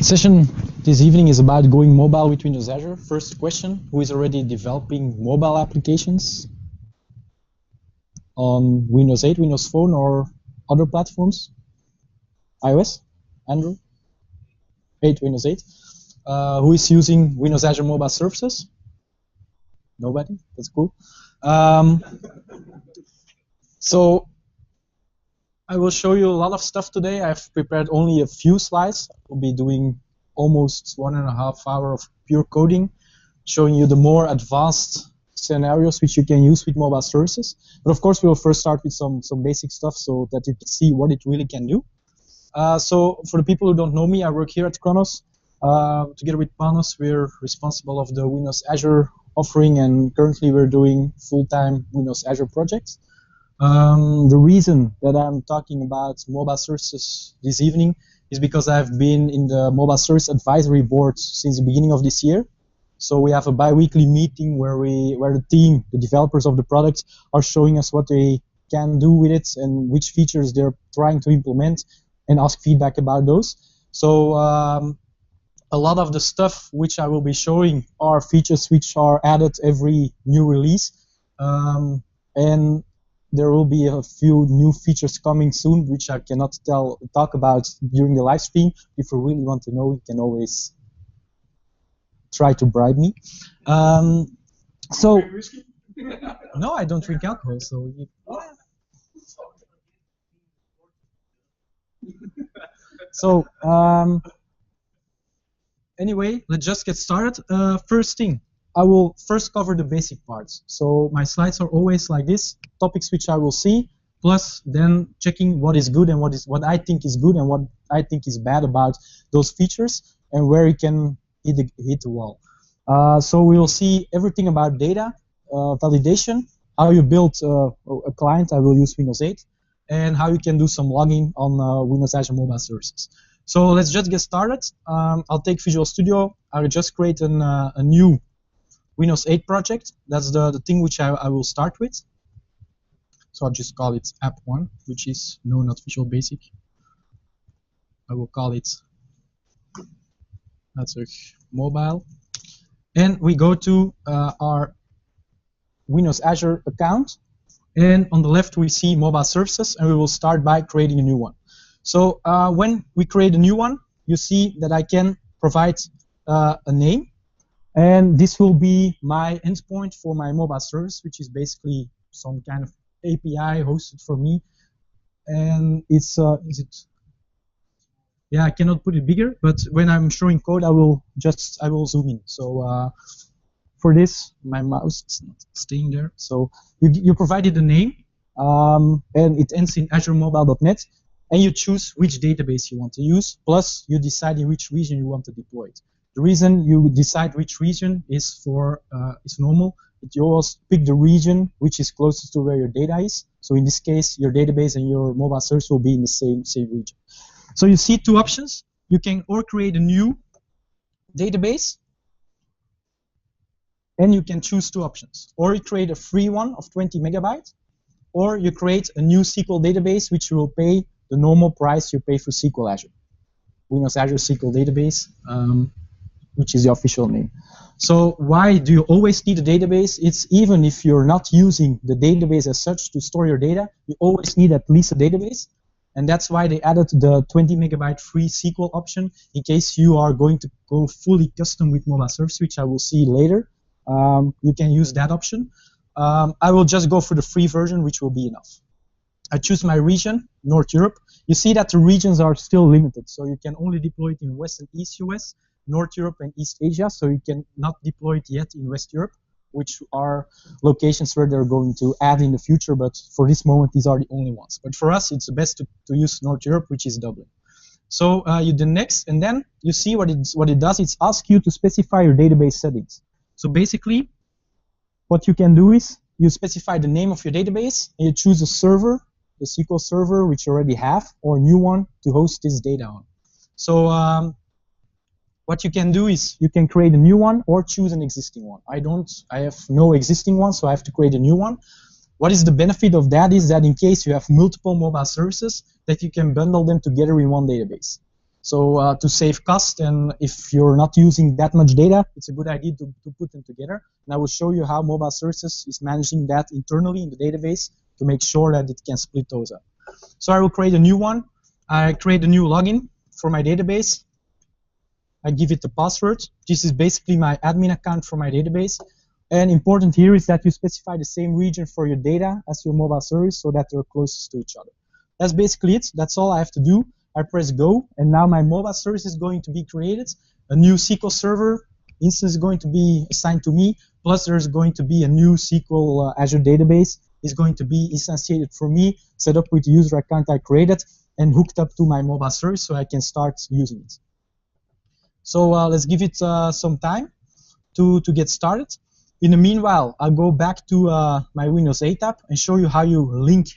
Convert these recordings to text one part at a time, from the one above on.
Session this evening is about going mobile with Windows Azure. First question, who is already developing mobile applications on Windows 8, Windows Phone, or other platforms? iOS, Android, 8, Windows 8. Who is using Windows Azure Mobile Services? Nobody? That's cool. So I will show you a lot of stuff today. I've prepared only a few slides. We'll be doing almost 1.5 hours of pure coding, showing you the more advanced scenarios which you can use with mobile services. But of course, we'll first start with some basic stuff so that you can see what it really can do. So for the people who don't know me, I work here at Kronos. Together with Panos, we're responsible of the Windows Azure offering, and currently we're doing full-time Windows Azure projects. The reason that I'm talking about mobile services this evening is because I've been in the Mobile Service Advisory Board since the beginning of this year. So we have a bi-weekly meeting where the team, the developers of the product, are showing us what they can do with it and which features they're trying to implement and ask feedback about those. So a lot of the stuff which I will be showing are features which are added every new release. And there will be a few new features coming soon, which I cannot talk about during the live stream. If you really want to know, you can always try to bribe me. So, no, I don't drink alcohol. So, so anyway, let's just get started. First thing, I will first cover the basic parts. So my slides are always like this, topics which I will see, plus then checking what is good and what I think is good and what I think is bad about those features and where you can hit the wall. So we will see everything about data, validation, how you build a client, I will use Windows 8, and how you can do some logging on Windows Azure Mobile Services. So let's just get started. I'll take Visual Studio. I will just create a new Windows 8 project. That's the thing which I will start with. So I'll just call it App 1, which is no, not Visual Basic. I will call it Azure Mobile. And we go to our Windows Azure account. And on the left, we see Mobile Services, and we will start by creating a new one. So when we create a new one, you see that I can provide a name. And this will be my endpoint for my mobile service, which is basically some kind of API hosted for me. And it's, yeah, I cannot put it bigger, but when I'm showing code, I will zoom in. So for this, my mouse is not staying there. So you provided a name, and it ends in azuremobile.net, and you choose which database you want to use, plus you decide in which region you want to deploy it. The reason you decide which region is is normal. You always pick the region which is closest to where your data is. So in this case, your database and your mobile service will be in the same region. So you see two options. You can or create a new database, and you can choose two options. Or you create a free one of 20 megabytes, or you create a new SQL database which you will pay the normal price you pay for SQL Azure. Windows Azure SQL database. Which is the official name. So why do you always need a database? It's even if you're not using the database as such to store your data, you always need at least a database. And that's why they added the 20 megabyte free SQL option in case you are going to go fully custom with mobile service, which I will see later. You can use that option. I will just go for the free version, which will be enough. I choose my region, North Europe. You see that the regions are still limited, so you can only deploy it in West and East US. North Europe and East Asia, so you can not deploy it yet in West Europe, which are locations where they're going to add in the future, but for this moment, these are the only ones. But for us, it's the best to use North Europe, which is Dublin. So you do next, and then you see what it does. It's ask you to specify your database settings. So basically, what you can do is you specify the name of your database, and you choose a server, the SQL server, which you already have, or a new one to host this data on. So what you can do is you can create a new one or choose an existing one. I have no existing one, so I have to create a new one. What is the benefit of that is that in case you have multiple mobile services, that you can bundle them together in one database. So to save cost, and if you're not using that much data, it's a good idea to put them together. And I will show you how mobile services is managing that internally in the database to make sure that it can split those up. So I will create a new one. I create a new login for my database. I give it the password. This is basically my admin account for my database. And important here is that you specify the same region for your data as your mobile service so that they're closest to each other. That's basically it. That's all I have to do. I press go, and now my mobile service is going to be created. A new SQL Server instance is going to be assigned to me, plus there's going to be a new SQL Azure database is going to be instantiated for me, set up with the user account I created, and hooked up to my mobile service so I can start using it. So let's give it some time to get started. In the meanwhile, I'll go back to my Windows 8 app and show you how you link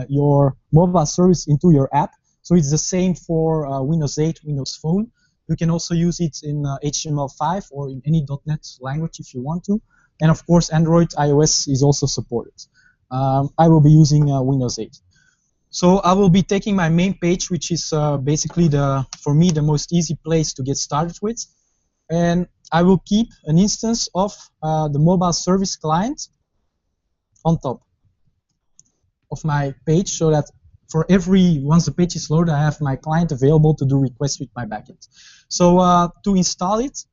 your mobile service into your app. So it's the same for Windows 8, Windows Phone. You can also use it in HTML5 or in any .NET language if you want to. And of course, Android, iOS is also supported. I will be using Windows 8. So I will be taking my main page, which is basically, for me, the most easy place to get started with. And I will keep an instance of the mobile service client on top of my page so that for once the page is loaded, I have my client available to do requests with my backend. So to install it,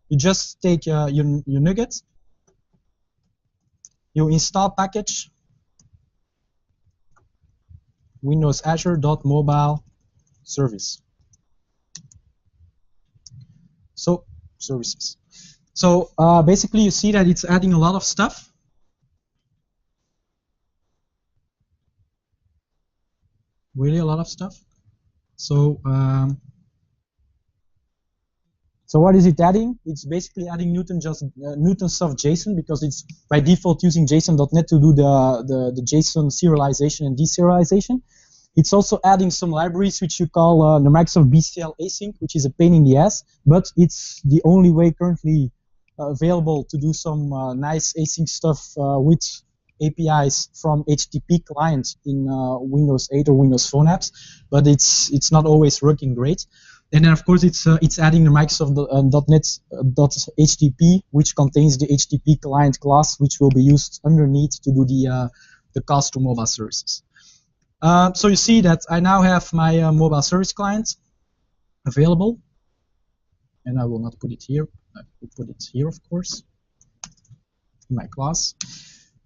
you just take your NuGet, you install package Windows Azure.mobile service. So services. So basically, you see that it's adding a lot of stuff. Really a lot of stuff. So so what is it adding? It's basically adding Newtonsoft JSON because it's by default using JSON.NET to do the JSON serialization and deserialization. It's also adding some libraries which you call the Microsoft BCL Async, which is a pain in the ass, but it's the only way currently available to do some nice async stuff with APIs from HTTP clients in Windows 8 or Windows Phone apps, but it's not always working great. And then of course it's adding the Microsoft .NET.HTTP, which contains the HTTP client class, which will be used underneath to do the calls to mobile services. So you see that I now have my mobile service client available, and I will not put it here. I will put it here, of course, in my class.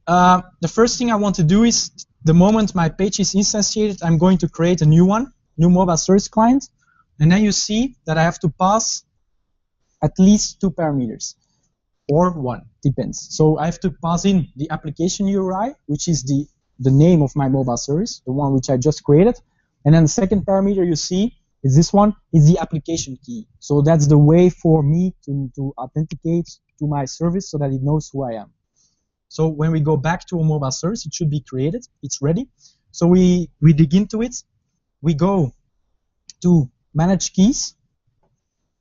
The first thing I want to do is, the moment my page is instantiated, I'm going to create a new one, new mobile service client, and then you see that I have to pass at least 2 parameters, or 1, depends. So I have to pass in the application URI, which is the name of my mobile service, the one which I just created, and then the second parameter you see is this one, is the application key. So that's the way for me to authenticate to my service so that it knows who I am. So when we go back to a mobile service, it should be created, it's ready. So we dig into it, we go to manage keys,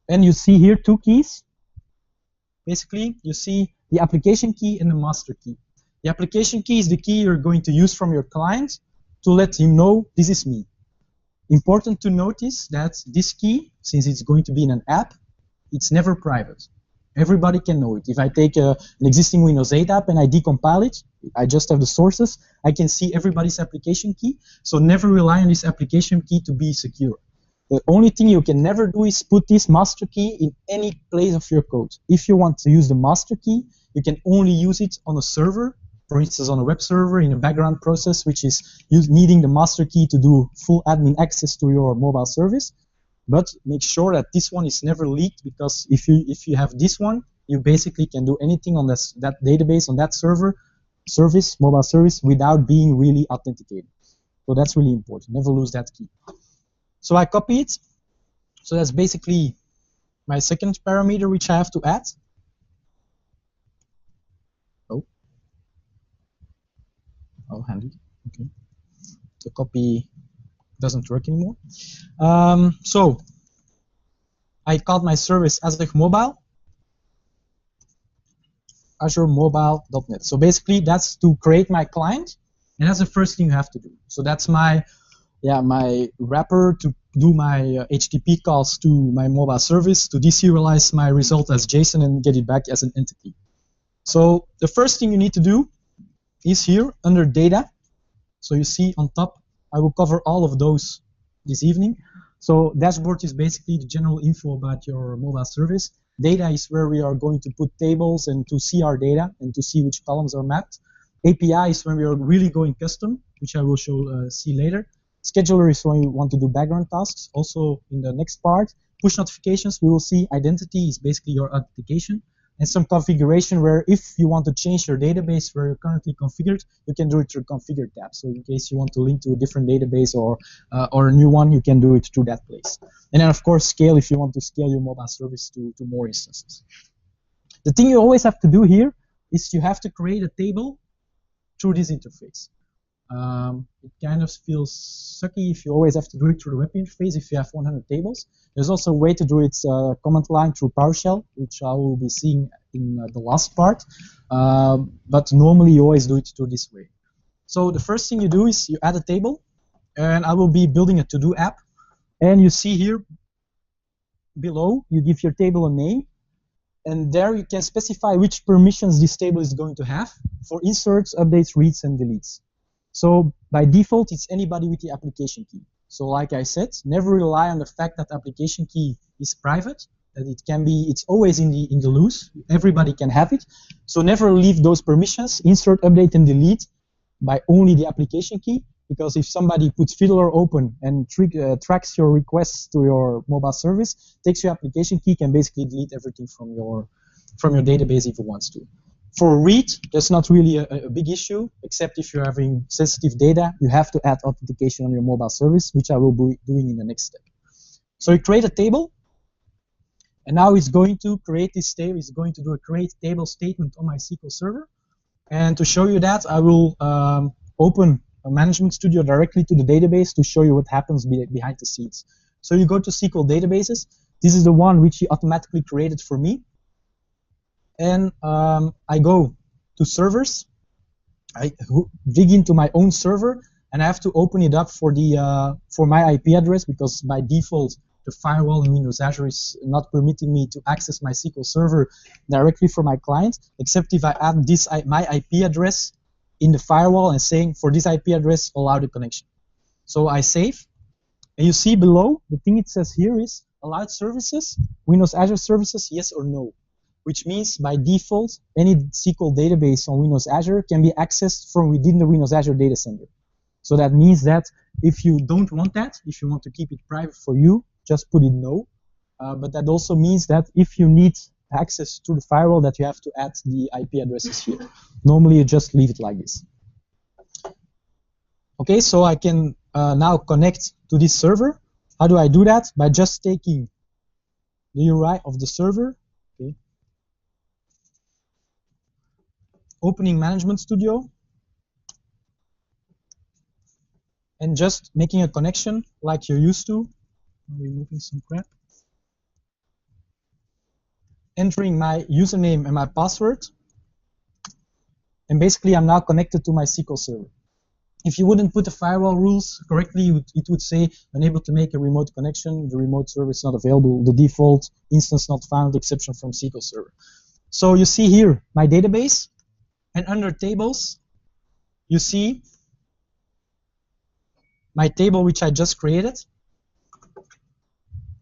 and you see here 2 keys. Basically, you see the application key and the master key. The application key is the key you're going to use from your client to let him know this is me. Important to notice that this key, since it's going to be in an app, it's never private. Everybody can know it. If I take an existing Windows 8 app and I decompile it, I just have the sources, I can see everybody's application key, so never rely on this application key to be secure. The only thing you can never do is put this master key in any place of your code. If you want to use the master key, you can only use it on a server, for instance on a web server in a background process, which is needing the master key to do full admin access to your mobile service. But make sure that this one is never leaked, because if you have this one, you basically can do anything on that database, on that mobile service, without being really authenticated. So that's really important. Never lose that key. So I copy it. So that's basically my second parameter which I have to add. Oh, handy. Okay. The copy doesn't work anymore. So I called my service Azure Mobile, Azure Mobile.net. So basically, that's to create my client, and that's the first thing you have to do. So that's my wrapper to do my HTTP calls to my mobile service to deserialize my result as JSON and get it back as an entity. So the first thing you need to do is here under data. So you see on top, I will cover all of those this evening. So dashboard is basically the general info about your mobile service. Data is where we are going to put tables and to see our data and to see which columns are mapped. API is when we are really going custom, which I will see later. Scheduler is when you want to do background tasks, also in the next part. Push notifications, we will see. Identity is basically your authentication. And some configuration where if you want to change your database where you're currently configured, you can do it through Configure tab. So in case you want to link to a different database or a new one, you can do it through that place. And then, of course, scale if you want to scale your mobile service to more instances. The thing you always have to do here is you have to create a table through this interface. It kind of feels sucky if you always have to do it through the web interface if you have 100 tables. There's also a way to do it command line through Powershell, which I will be seeing in the last part. But normally you always do it through this way. So the first thing you do is you add a table, and I will be building a to-do app. And you see here below, you give your table a name. And there you can specify which permissions this table is going to have for inserts, updates, reads, and deletes. So by default, it's anybody with the application key. So like I said, never rely on the fact that the application key is private, that it can be, it's always in the loose. Everybody can have it. So never leave those permissions, insert, update, and delete by only the application key, because if somebody puts Fiddler open and tracks your requests to your mobile service, takes your application key, can basically delete everything from your database if it wants to. For read, there's not really a big issue, except if you're having sensitive data, you have to add authentication on your mobile service, which I will be doing in the next step. So you create a table, and now it's going to create this table. It's going to do a create table statement on my SQL Server. And to show you that, I will open a Management Studio directly to the database to show you what happens behind the scenes. So you go to SQL databases. This is the one which he automatically created for me. And I go to servers. I dig into my own server, and I have to open it up for my IP address, because by default the firewall in Windows Azure is not permitting me to access my SQL Server directly from my client, except if I add my IP address in the firewall and saying for this IP address allow the connection. So I save, and you see below the thing it says here is allowed services, Windows Azure services, yes or no. Which means by default, any SQL database on Windows Azure can be accessed from within the Windows Azure data center. So that means that if you don't want that, if you want to keep it private for you, just put it no. But that also means that if you need access to the firewall, that you have to add the IP addresses here. Normally, you just leave it like this. Okay, so I can now connect to this server. How do I do that? By just taking the URI of the server. Okay. Opening Management Studio, and just making a connection like you're used to. Removing some crap. Entering my username and my password, and basically I'm now connected to my SQL Server. If you wouldn't put the firewall rules correctly, it would say unable to make a remote connection, the remote server is not available, the default instance not found, exception from SQL Server. So you see here my database. And under tables, you see my table which I just created.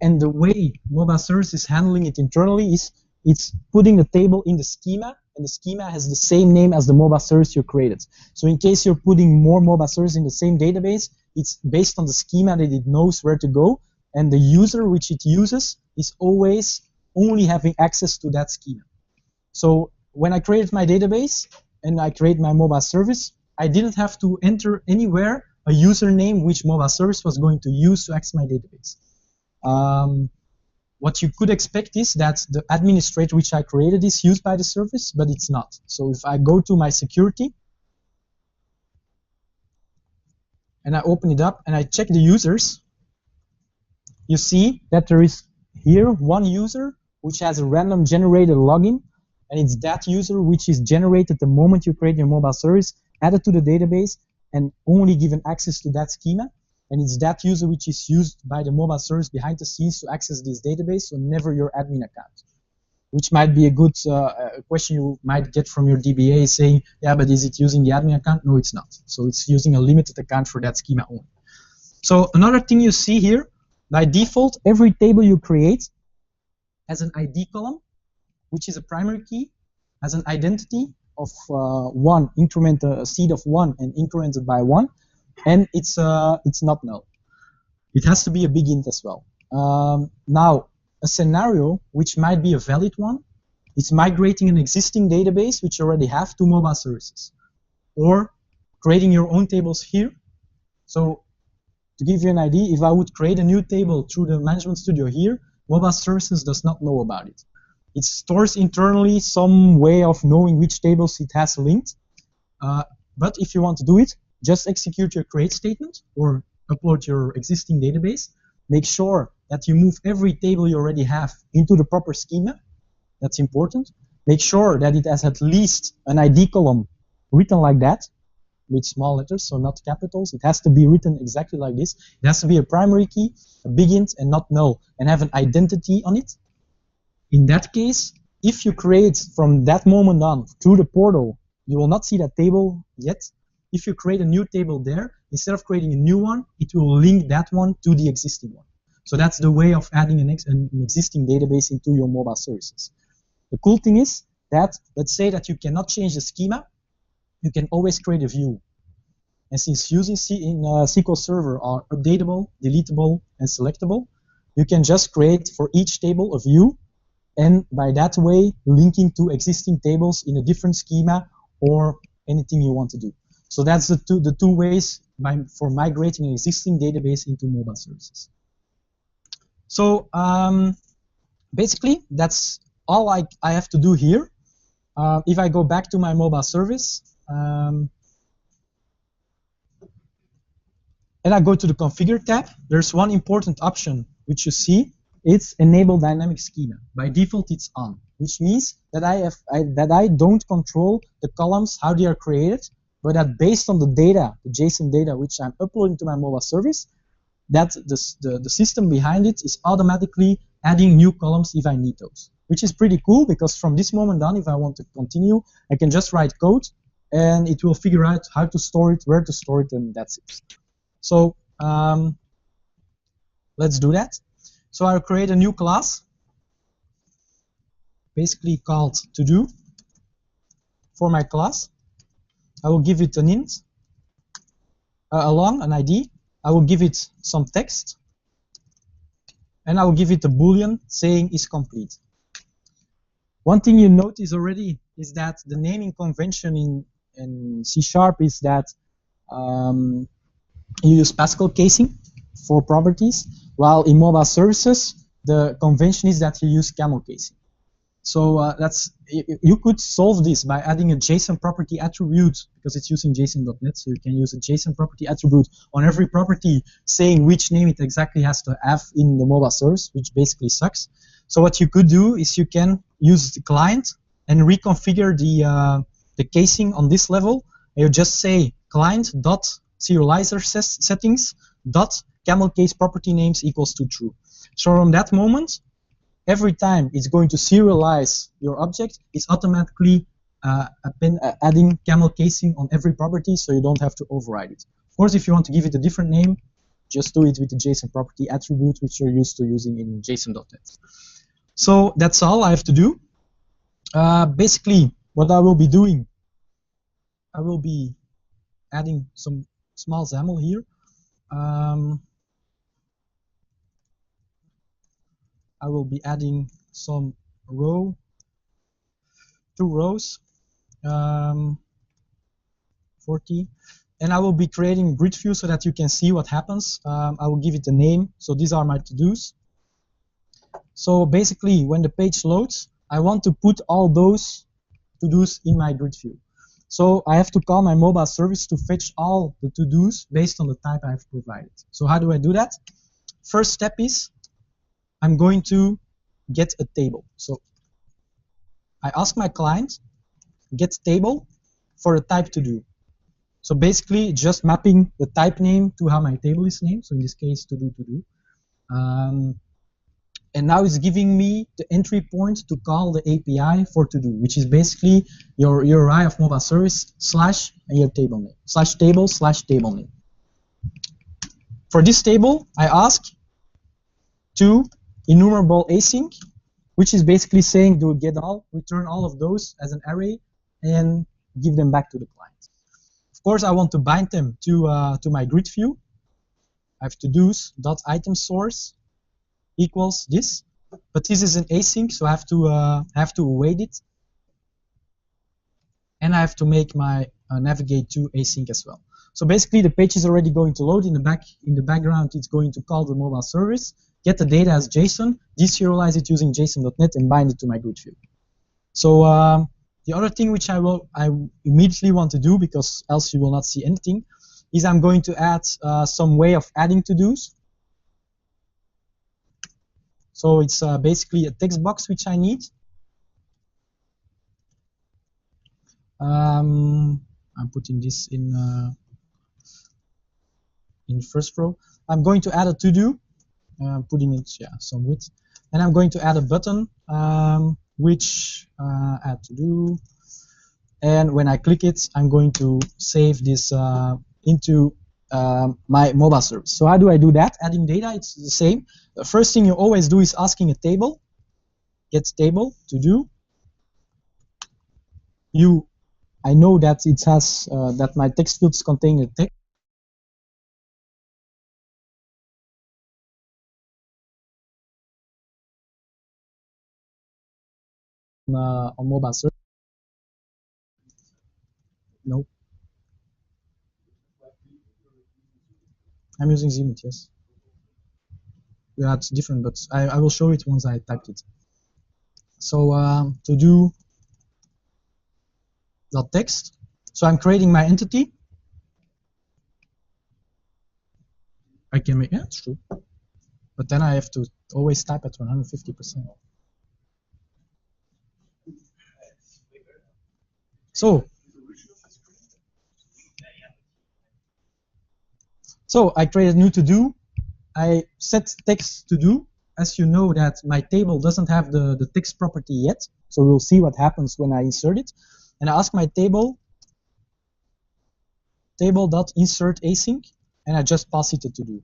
And the way mobile service is handling it internally is it's putting the table in the schema, and the schema has the same name as the mobile service you created. So in case you're putting more mobile service in the same database, it's based on the schema that it knows where to go, and the user which it uses is always only having access to that schema. So when I created my database and I create my mobile service, I didn't have to enter anywhere a username which mobile service was going to use to access my database. What you could expect is that the administrator which I created is used by the service, but it's not. So if I go to my security and I open it up and I check the users, you see that there is here one user which has a random generated login, and it's that user which is generated the moment you create your mobile service, added to the database, and only given access to that schema. and it's that user which is used by the mobile service behind the scenes to access this database, so never your admin account. Which might be a good question you might get from your DBA saying, yeah, but is it using the admin account? No, it's not. So it's using a limited account for that schema only. So another thing you see here, by default, every table you create has an ID column, which is a primary key, has an identity of 1, increment a seed of 1 and incremented by 1, and it's not null. It has to be a big int as well. Now, a scenario which might be a valid one is migrating an existing database which you already have to mobile services, or creating your own tables here. So to give you an idea, if I would create a new table through the Management Studio here, mobile services does not know about it. It stores internally some way of knowing which tables it has linked. But if you want to do it, just execute your create statement or upload your existing database. Make sure that you move every table you already have into the proper schema. That's important. Make sure that it has at least an ID column written like that, with small letters, so not capitals. It has to be written exactly like this. It has to be a primary key, a big int, and not null, and have an identity on it. In that case, if you create from that moment on through the portal, you will not see that table yet. If you create a new table there, instead of creating a new one, it will link that one to the existing one. So that's the way of adding an existing database into your mobile services. The cool thing is that, let's say that you cannot change the schema, you can always create a view. And since using SQL Server are updatable, deletable, and selectable, you can just create for each table a view, and by that way, linking to existing tables in a different schema or anything you want to do. So that's the two ways for migrating an existing database into mobile services. So basically, that's all I have to do here. If I go back to my mobile service, and I go to the Configure tab, there's one important option which you see. It's Enable Dynamic Schema. By default, it's on, which means that I don't control the columns, how they are created, but that based on the data, the JSON data which I'm uploading to my mobile service, that the system behind it is automatically adding new columns if I need those, which is pretty cool, because from this moment on, if I want to continue, I can just write code and it will figure out how to store it, where to store it, and that's it. So let's do that. So I'll create a new class, basically called to-do for my class. I will give it an int, an ID. I will give it some text, and I will give it a boolean saying is complete. One thing you notice already is that the naming convention in C# is that you use Pascal casing for properties, while in mobile services, the convention is that you use camel casing. So you could solve this by adding a JSON property attribute, because it's using JSON.NET, so you can use a JSON property attribute on every property saying which name it exactly has to have in the mobile service, which basically sucks. So what you could do is you can use the client and reconfigure the casing on this level. And you just say client.serializer settings dot camel case property names equals to true. So from that moment, every time it's going to serialize your object, it's automatically adding camel casing on every property, so you don't have to override it. Of course, if you want to give it a different name, just do it with the JSON property attribute, which you're used to using in JSON.NET. So that's all I have to do. Basically, what I will be doing, I will be adding some small XAML here. I will be adding some two rows, 40, and I will be creating a grid view so that you can see what happens. I will give it a name, so these are my to-dos. So basically, when the page loads, I want to put all those to-dos in my grid view. So I have to call my mobile service to fetch all the to-dos based on the type I have provided. So how do I do that? First step is I'm going to get a table. So I ask my client, get table for a type to do. So basically, just mapping the type name to how my table is named. So in this case, to do. And now it's giving me the entry point to call the API for to do, which is basically your URI of mobile service slash and your table name slash table name. For this table, I ask to enumerable async, which is basically saying do get all, return all of those as an array, and give them back to the client. Of course, I want to bind them to my grid view. I have to do's dot item source equals this, but this is an async, so I have to await it, and I have to make my navigate to async as well. So basically, the page is already going to load in the background. It's going to call the mobile service, get the data as JSON, deserialize it using JSON.NET, and bind it to my grid view. So the other thing which I immediately want to do, because else you will not see anything, is I'm going to add some way of adding to-dos. So it's basically a text box which I need. I'm putting this in first row. I'm going to add a to-do, putting it some width, and I'm going to add a button which add to-do. And when I click it, I'm going to save this into my mobile service. So how do I do that? Adding data, it's the same. The first thing you always do is asking a table, get table to do. I know that it has that my text fields contain a text. On mobile service. No. I'm using Cmdlets, yes. Yeah, it's different, but I will show it once I typed it. So to do dot text. So I'm creating my entity. I can make, yeah, it's true. But then I have to always type at 150%. So I create a new to-do. I set text to do. As you know that my table doesn't have the text property yet, so we'll see what happens when I insert it. And I ask my table.insert async, and I just pass it a to-do.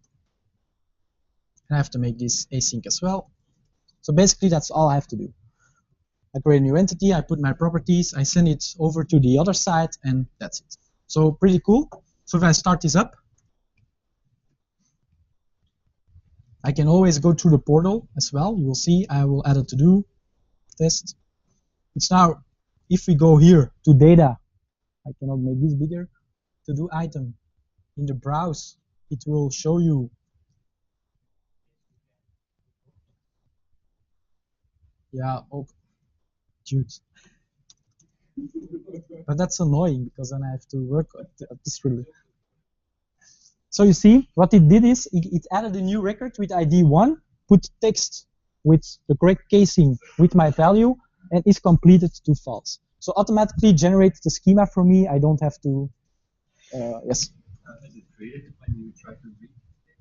And I have to make this async as well. So basically, that's all I have to do. I create a new entity, I put my properties, I send it over to the other side, and that's it. So pretty cool. So if I start this up, I can always go through the portal as well. You will see I will add a to-do test. It's now, if we go here to data, I cannot make this bigger, to-do item. In the browse, it will show you. Yeah, oh, dude. But that's annoying because then I have to work at this really. So you see, what it did is it added a new record with ID 1, put text with the correct casing with my value, and is completed to false. So automatically generates the schema for me. I don't have to. Yes. Is it created when you try to read?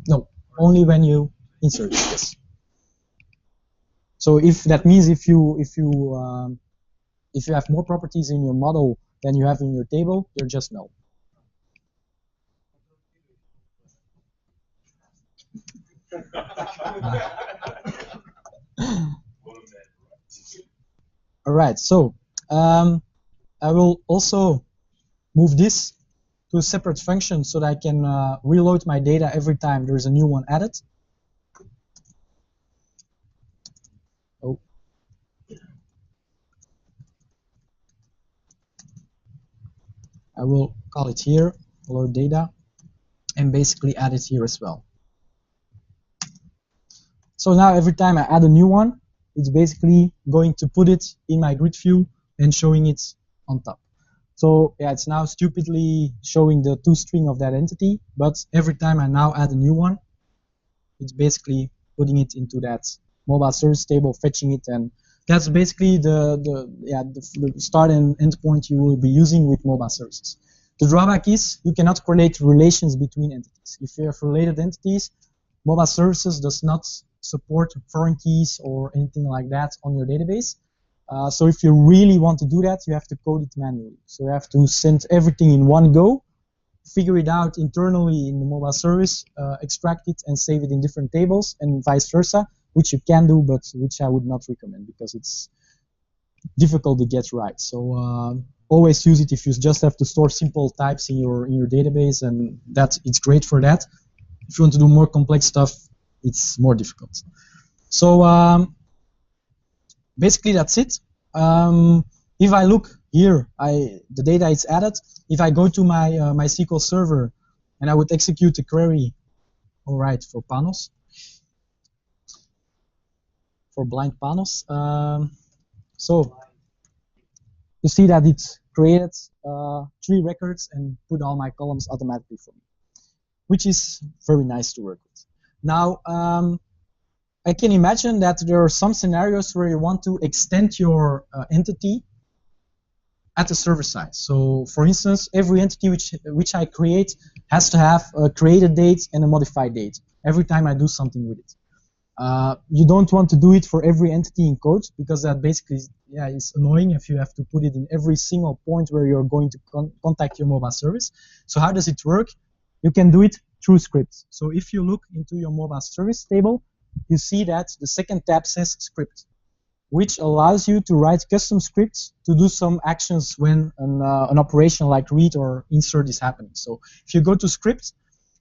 No, only when you insert. Yes. So if that means if you have more properties in your model than you have in your table, they're just null. All right, so I will also move this to a separate function so that I can reload my data every time there's a new one added. Oh. I will call it here, load data, and basically add it here as well. So now every time I add a new one, it's basically going to put it in my grid view and showing it on top. So yeah, it's now stupidly showing the toString of that entity, but every time I now add a new one, it's basically putting it into that mobile service table, fetching it, and that's basically the start and end point you will be using with mobile services. The drawback is you cannot correlate relations between entities. If you have related entities, mobile services does not support foreign keys or anything like that on your database. So if you really want to do that, you have to code it manually. So you have to send everything in one go, figure it out internally in the mobile service, extract it and save it in different tables, and vice versa, which you can do, but which I would not recommend because it's difficult to get right. So always use it if you just have to store simple types in your database, and it's great for that. If you want to do more complex stuff, it's more difficult. So basically that's it. If I look here, the data is added. If I go to my MySQL server and I would execute a query, all right, for panels, for blind panels. So you see that it's created 3 records and put all my columns automatically for me, which is very nice to work with. Now, I can imagine that there are some scenarios where you want to extend your entity at the server side. So, for instance, every entity which I create has to have a created date and a modified date every time I do something with it. You don't want to do it for every entity in code because that basically is annoying if you have to put it in every single point where you're going to contact your mobile service. So how does it work? You can do it through scripts. So if you look into your mobile service table, you see that the second tab says script, which allows you to write custom scripts to do some actions when an operation like read or insert is happening. So if you go to script,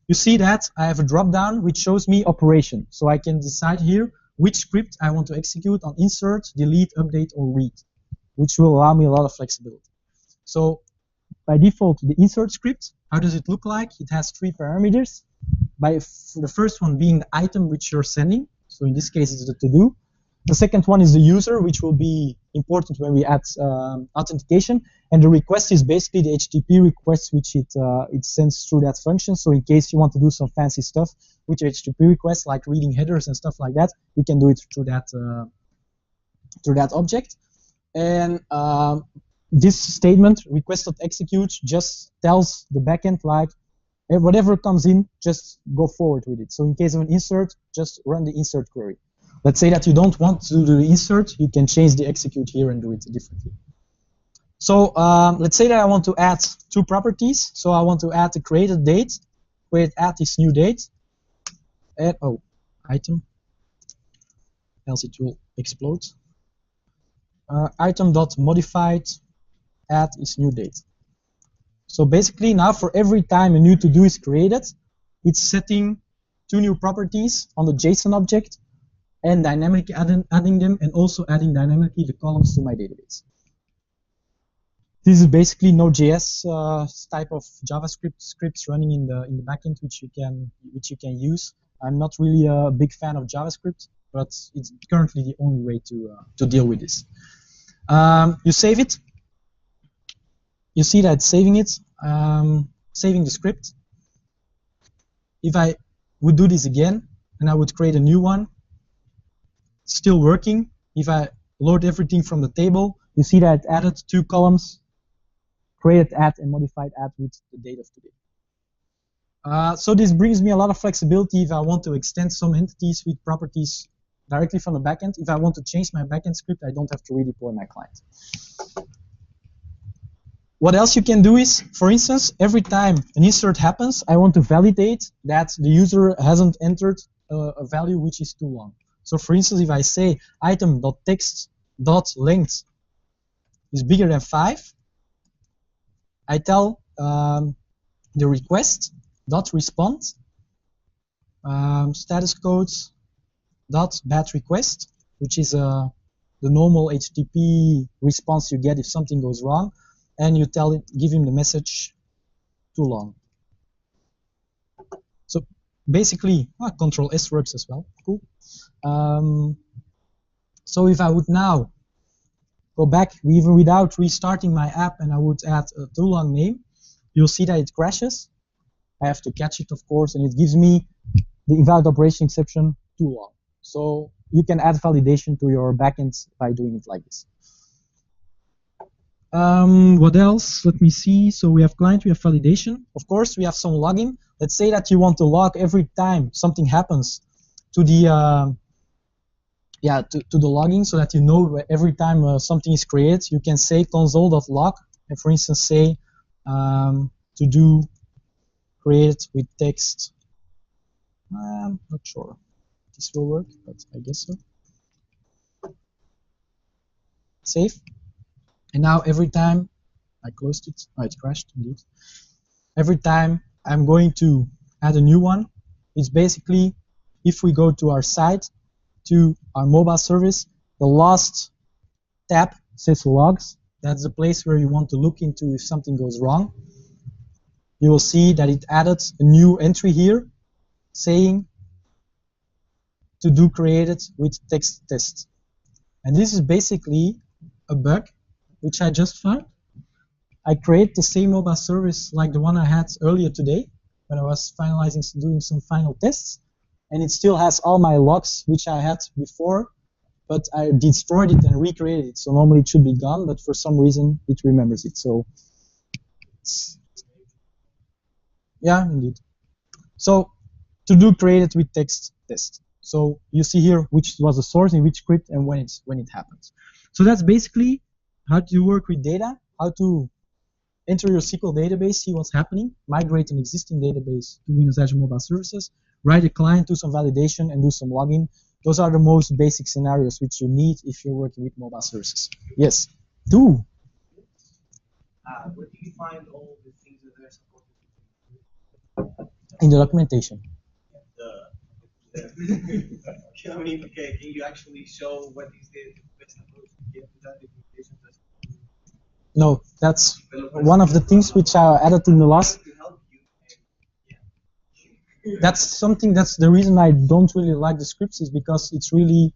you see that I have a drop-down which shows me operation. So I can decide here which script I want to execute on insert, delete, update, or read, which will allow me a lot of flexibility. So by default, the insert script, how does it look like? It has 3 parameters. The first one being the item which you're sending. So in this case, it's the to-do. The second one is the user, which will be important when we add authentication. And the request is basically the HTTP request, which it sends through that function. So in case you want to do some fancy stuff with your HTTP request, like reading headers and stuff like that, you can do it through that object. And this statement, request.execute, just tells the backend, like, whatever comes in, just go forward with it. So in case of an insert, just run the insert query. Let's say that you don't want to do the insert, you can change the execute here and do it differently. So let's say that I want to add 2 properties. So I want to add the created date, add this new date, add, item, else it will explode. Item.modified, add is new date. So basically now for every time a new to-do is created, it's setting 2 new properties on the JSON object and dynamically adding them, and also adding dynamically the columns to my database. This is basically Node.js type of JavaScript scripts running in the backend, which you can use. I'm not really a big fan of JavaScript, but it's currently the only way to deal with this. You save it. You see that it's saving it, saving the script. If I would do this again, and I would create a new one, still working. If I load everything from the table, you see that it added 2 columns, created add and modified add with the date of today. So this brings me a lot of flexibility if I want to extend some entities with properties directly from the backend. If I want to change my backend script, I don't have to redeploy my client. What else you can do is, for instance, every time an insert happens, I want to validate that the user hasn't entered a value which is too long. So for instance, if I say item.text.length is bigger than 5, I tell the request.respond status codes .bat request, which is the normal HTTP response you get if something goes wrong, and you tell it, give him the message too long. So basically, Control S works as well. Cool. So if I would now go back, even without restarting my app, and I would add a too long name, you'll see that it crashes. I have to catch it, of course, and it gives me the invalid operation exception too long. So you can add validation to your backend by doing it like this. What else? Let me see. So we have client, we have validation. Of course, we have some logging. Let's say that you want to log every time something happens to the to the logging, so that you know every time something is created. You can say console.log, and for instance say to do created with text. I'm not sure if this will work, but I guess so. Save. And now every time I closed it, oh, it crashed indeed. Every time I'm going to add a new one, it's basically, if we go to our site, to our mobile service, the last tab says logs. That's the place where you want to look into if something goes wrong. You will see that it added a new entry here saying to do created with text test. And this is basically a bug which I just found. I create the same mobile service like the one I had earlier today when I was finalizing, doing some final tests, and it still has all my logs which I had before, but I destroyed it and recreated it. So normally it should be gone, but for some reason it remembers it. So yeah, indeed. So to do created with text test. So you see here which was the source in which script and when it happens. So that's basically how to work with data, how to enter your SQL database, see what's happening, migrate an existing database to Windows Azure Mobile Services, write a client, do some validation, and do some logging. Those are the most basic scenarios which you need if you're working with mobile services. Yes, do. Where do you find all the things that are supported? In the documentation. I mean, okay, can you actually show what is the best approach to get to that documentation? No, that's one of the things which are added in the last. That's something, that's the reason I don't really like the scripts, is because it's really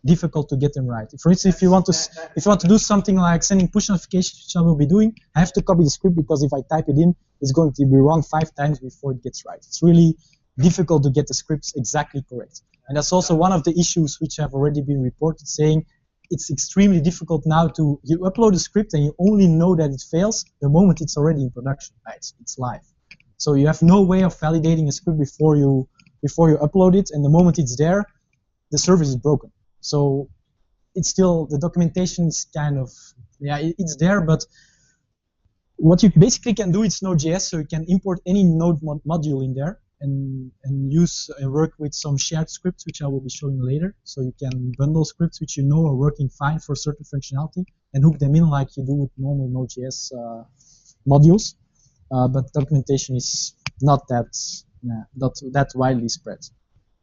difficult to get them right. For instance, if you want to do something like sending push notifications, which I will be doing, I have to copy the script, because if I type it in, it's going to be wrong 5 times before it gets right. It's really difficult to get the scripts exactly correct. And that's also one of the issues which have already been reported, saying it's extremely difficult now to, you upload a script and you only know that it fails the moment it's already in production, right? It's live. So you have no way of validating a script before you upload it, and the moment it's there, the service is broken. So it's still, the documentation is kind of, yeah, it's there, but what you basically can do is Node.js, so you can import any Node module in there and use and work with some shared scripts, which I will be showing later. So you can bundle scripts which you know are working fine for certain functionality and hook them in like you do with normal Node.js modules. But documentation is not that widely spread.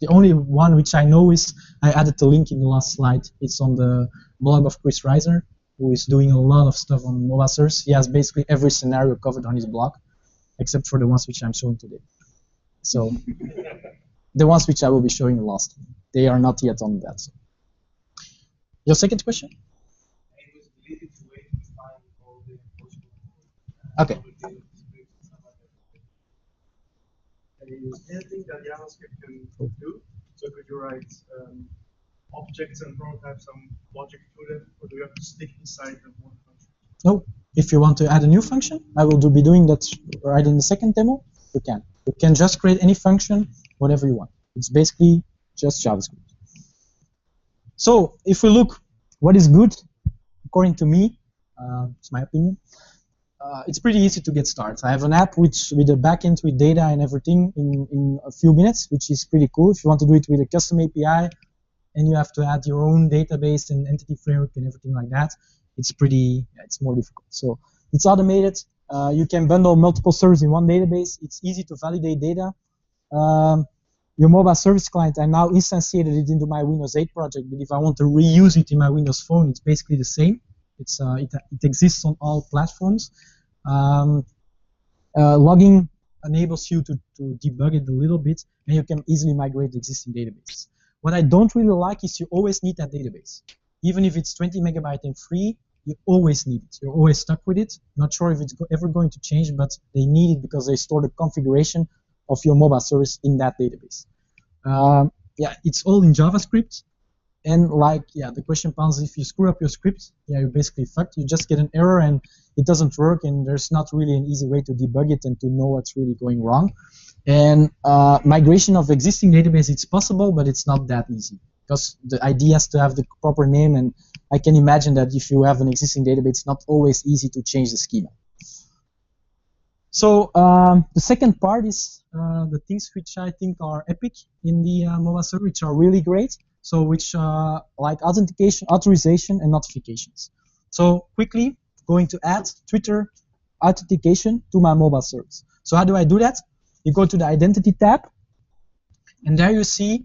The only one which I know is, I added the link in the last slide. It's on the blog of Chris Reisner, who is doing a lot of stuff on mobile service. He has basically every scenario covered on his blog, except for the ones which I'm showing today. So the ones which I will be showing last, they are not yet on that. So. Your second question? Okay. Anything that JavaScript can do? So could you write objects and prototype some logic to them, or do you have to stick inside the one function? No. If you want to add a new function, I will be doing that right in the second demo. You can. You can just create any function, whatever you want. It's basically just JavaScript. So if we look, what is good, according to me, it's my opinion. It's pretty easy to get started. I have an app with a backend with data and everything in a few minutes, which is pretty cool. If you want to do it with a custom API and you have to add your own database and entity framework and everything like that, it's it's more difficult. So it's automated. You can bundle multiple servers in one database. It's easy to validate data. Your mobile service client, I now instantiated it into my Windows 8 project, but if I want to reuse it in my Windows Phone, it's basically the same. It exists on all platforms. Logging enables you to debug it a little bit, and you can easily migrate the existing database. What I don't really like is you always need that database. Even if it's 20 megabyte and free, you always need it. You're always stuck with it. Not sure if it's ever going to change, but they need it because they store the configuration of your mobile service in that database. Yeah, it's all in JavaScript. And like, yeah, the question comes, if you screw up your script, yeah, you're basically fucked. You just get an error and it doesn't work, and there's not really an easy way to debug it and to know what's really going wrong. And migration of existing database, it's possible, but it's not that easy because the ID has to have the proper name, and I can imagine that if you have an existing database, it's not always easy to change the schema. So the second part is the things which I think are epic in the mobile server, which are really great. So which like authentication, authorization, and notifications. So quickly going to add Twitter authentication to my mobile service. So how do I do that? You go to the identity tab, and there you see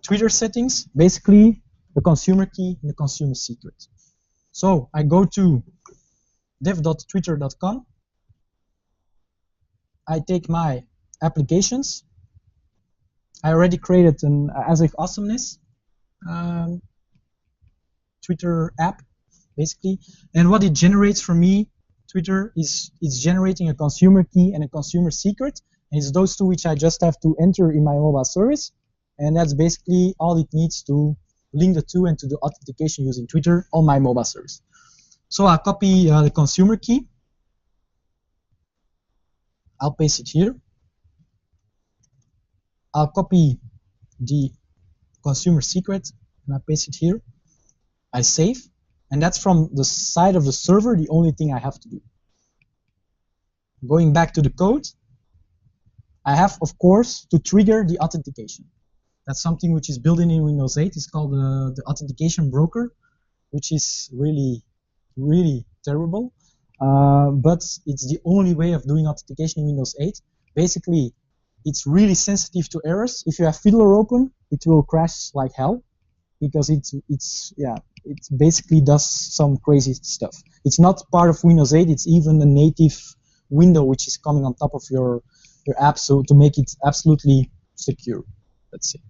Twitter settings, basically the consumer key and the consumer secret. So I go to dev.twitter.com. I take my applications. I already created an as if awesomeness Twitter app, basically. And what it generates for me, Twitter, is it's generating a consumer key and a consumer secret. And it's those two which I just have to enter in my mobile service. And that's basically all it needs to link the two and to do authentication using Twitter on my mobile service. So I'll copy the consumer key. I'll paste it here. I'll copy the consumer secret and I paste it here. I save, and that's from the side of the server the only thing I have to do. Going back to the code, I have, of course, to trigger the authentication. That's something which is built in Windows 8. It's called the Authentication Broker, which is really, really terrible. But it's the only way of doing authentication in Windows 8. Basically, it's really sensitive to errors. If you have Fiddler open, it will crash like hell because it basically does some crazy stuff. It's not part of Windows 8. It's even a native window which is coming on top of your app, so to make it absolutely secure. Let's see.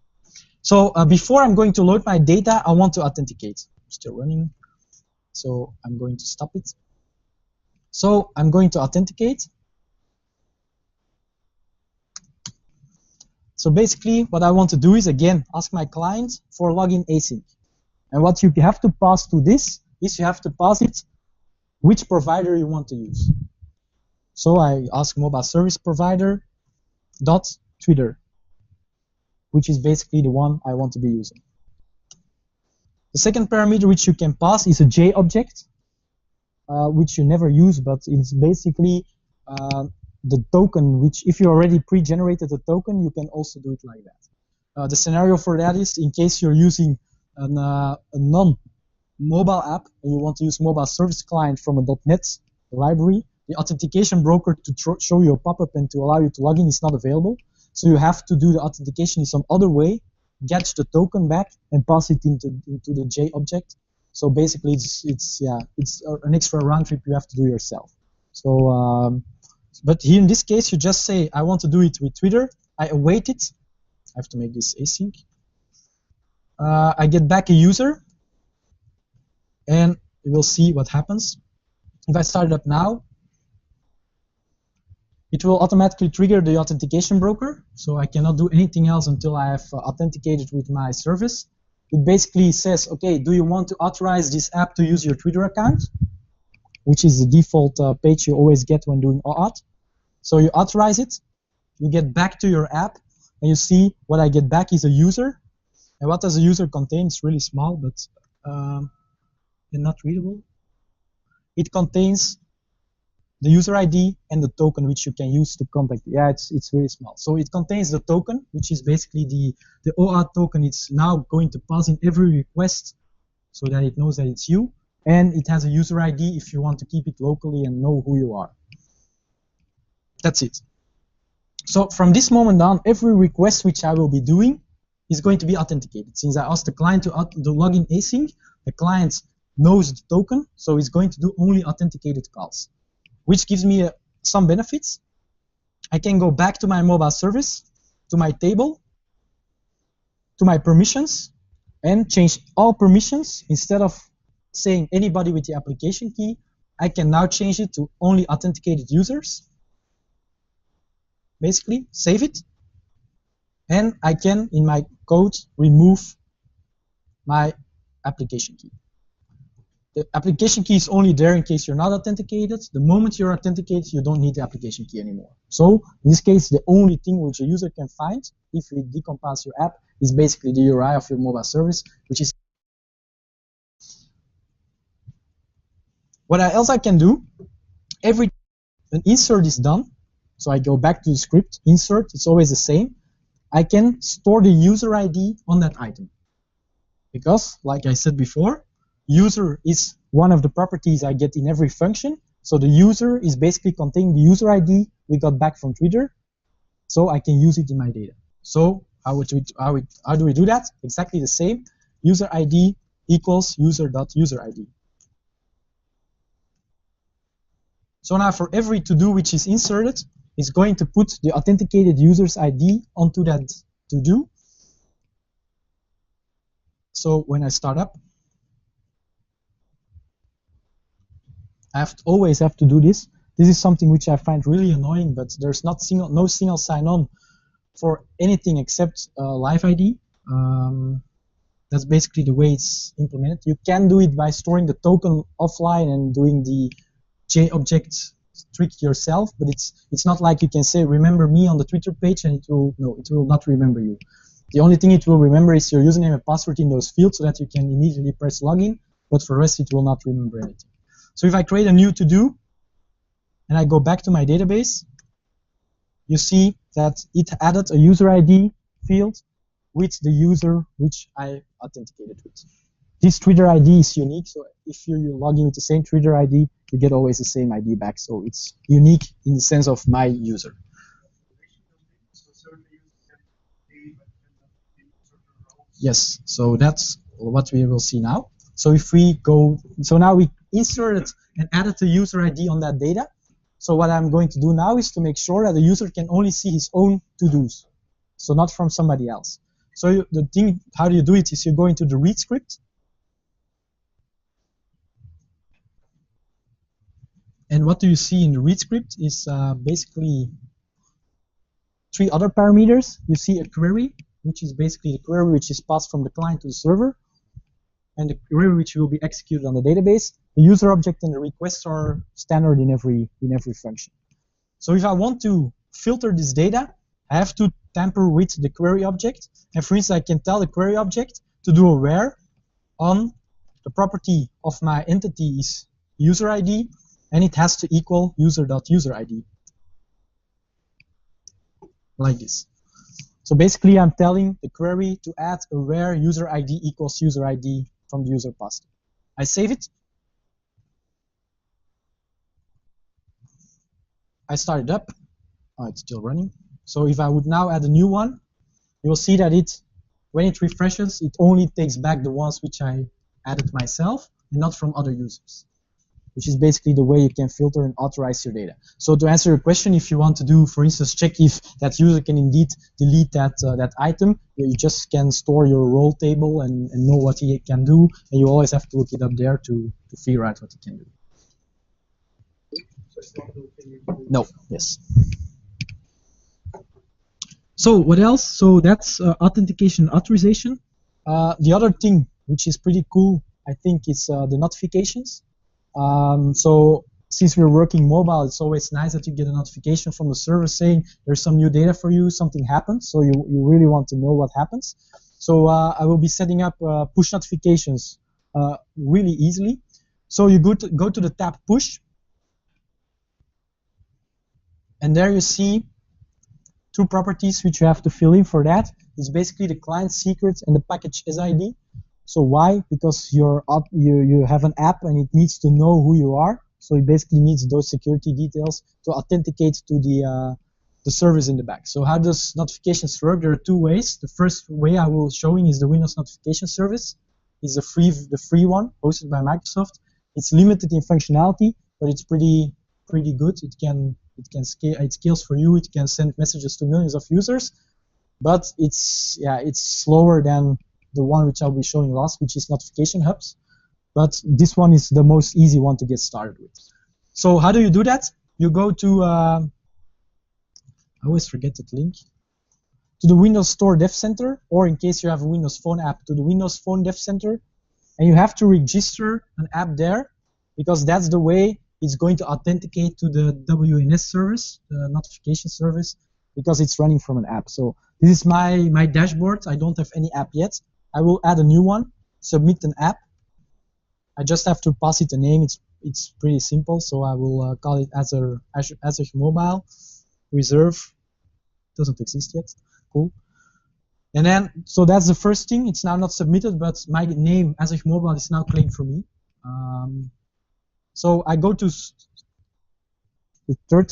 So before I'm going to load my data, I want to authenticate. Still running, so I'm going to stop it. So I'm going to authenticate. So basically, what I want to do is, again, ask my client for login async. And what you have to pass to this is you have to pass it which provider you want to use. So I ask mobile service provider dot Twitter, which is basically the one I want to be using. The second parameter which you can pass is a J object, which you never use, but it's basically the token, which if you already pre-generated a token, you can also do it like that. The scenario for that is in case you're using a non-mobile app and you want to use mobile service client from a .NET library, the authentication broker to show you a pop-up and to allow you to log in is not available. So you have to do the authentication in some other way, get the token back, and pass it into the J object. So basically, it's an extra round trip you have to do yourself. So, but here in this case, you just say, I want to do it with Twitter. I await it. I have to make this async. I get back a user, and we will see what happens. If I start it up now, it will automatically trigger the authentication broker, so I cannot do anything else until I have authenticated with my service. It basically says, okay, do you want to authorize this app to use your Twitter account, which is the default page you always get when doing OAuth. So you authorize it, you get back to your app, and you see what I get back is a user. And what does a user contain? It's really small, but not readable. It contains the user ID and the token which you can use to contact. Yeah, it's really small. So it contains the token, which is basically the OAuth token. It's now going to pass in every request so that it knows that it's you. And it has a user ID if you want to keep it locally and know who you are. That's it. So from this moment on, every request which I will be doing is going to be authenticated. Since I asked the client to log in async, the client knows the token, so it's going to do only authenticated calls, which gives me some benefits. I can go back to my mobile service, to my table, to my permissions, and change all permissions. Instead of saying anybody with the application key, I can now change it to only authenticated users. Basically, save it. And I can, in my code, remove my application key. The application key is only there in case you're not authenticated. The moment you're authenticated, you don't need the application key anymore. So in this case, the only thing which a user can find if we decompose your app is basically the URI of your mobile service, which is what else I can do. Every an insert is done, so I go back to the script, insert, it's always the same. I can store the user ID on that item. Because, like I said before, user is one of the properties I get in every function. So the user is basically containing the user ID we got back from Twitter. So I can use it in my data. So how do we do that? Exactly the same. User ID equals user.user ID. So now for every to-do which is inserted, it's going to put the authenticated user's ID onto that to-do. So when I start up, I always have to do this. This is something which I find really annoying, but there's no single sign-on for anything except Live ID. That's basically the way it's implemented. You can do it by storing the token offline and doing the JObject trick yourself, but it's not like you can say remember me on the Twitter page and it will not remember you. The only thing it will remember is your username and password in those fields so that you can immediately press login, but for the rest it will not remember anything. So if I create a new to-do and I go back to my database, you see that it added a user ID field with the user which I authenticated with. This Twitter ID is unique, so if you log in with the same Twitter ID, you get always the same ID back, so it's unique in the sense of my user. Yes, so that's what we will see now. So if we go, so now we inserted and added the user ID on that data. So what I'm going to do now is to make sure that the user can only see his own to-dos, so not from somebody else. So the thing, how do you do it, is you go into the read script. And what do you see in the read script is basically 3 other parameters. You see a query, which is basically the query which is passed from the client to the server, and the query which will be executed on the database. The user object and the requests are standard in every function. So if I want to filter this data, I have to tamper with the query object. And for instance, I can tell the query object to do a where on the property of my entity is user ID, and it has to equal user.user ID, like this. So basically, I'm telling the query to add a where user ID equals user ID from the user passed. I save it. I start it up. Oh, it's still running. So if I would now add a new one, you will see that when it refreshes, it only takes back the ones which I added myself and not from other users, which is basically the way you can filter and authorize your data. So to answer your question, if you want to do, for instance, check if that user can indeed delete that item, you just can store your role table and know what he can do, and you always have to look it up there to figure out what he can do. No, yes. So what else? So that's authentication authorization. The other thing, which is pretty cool, I think, is the notifications. So since we're working mobile, it's always nice that you get a notification from the server saying there's some new data for you, something happened, so you really want to know what happens. So I will be setting up push notifications really easily. So you go to the tab push, and there you see 2 properties which you have to fill in for that. It's basically the client secret and the package SID. So why? Because you have an app and it needs to know who you are. So it basically needs those security details to authenticate to the service in the back. So how does notifications work? There are 2 ways. The first way I will showing is the Windows notification service. It's the free one hosted by Microsoft. It's limited in functionality, but it's pretty good. It scales for you. It can send messages to millions of users, but it's slower than the one which I'll be showing last, which is notification hubs. But this one is the most easy one to get started with. So how do you do that? You go to I always forget that link. to the Windows Store Dev Center, or in case you have a Windows Phone app, to the Windows Phone Dev Center, and you have to register an app there, because that's the way it's going to authenticate to the WNS service, the notification service, because it's running from an app. So this is my dashboard. I don't have any app yet. I will add a new one, submit an app. I just have to pass it a name. It's pretty simple. So I will call it Azure Mobile Reserve. Doesn't exist yet. Cool. And then, so that's the first thing. It's now not submitted, but my name Azure Mobile is now claimed for me. So I go to the third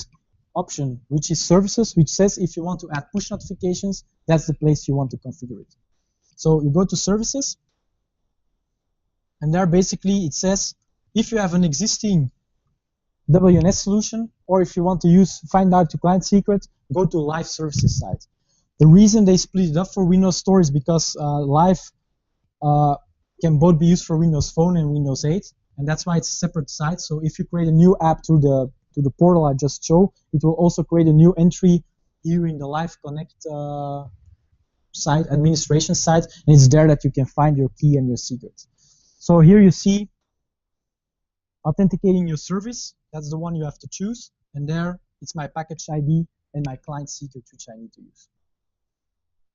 option, which is services, which says if you want to add push notifications, that's the place you want to configure it. So you go to services, and there basically it says if you have an existing WNS solution, or if you want to find out the client secret, go to live services side. The reason they split it up for Windows Store is because live can both be used for Windows Phone and Windows 8, and that's why it's a separate site. So if you create a new app through the portal I just showed, it will also create a new entry here in the Live Connect site, administration site, and it's there that you can find your key and your secret. So here you see authenticating your service. That's the one you have to choose, and there it's my package ID and my client secret which I need to use.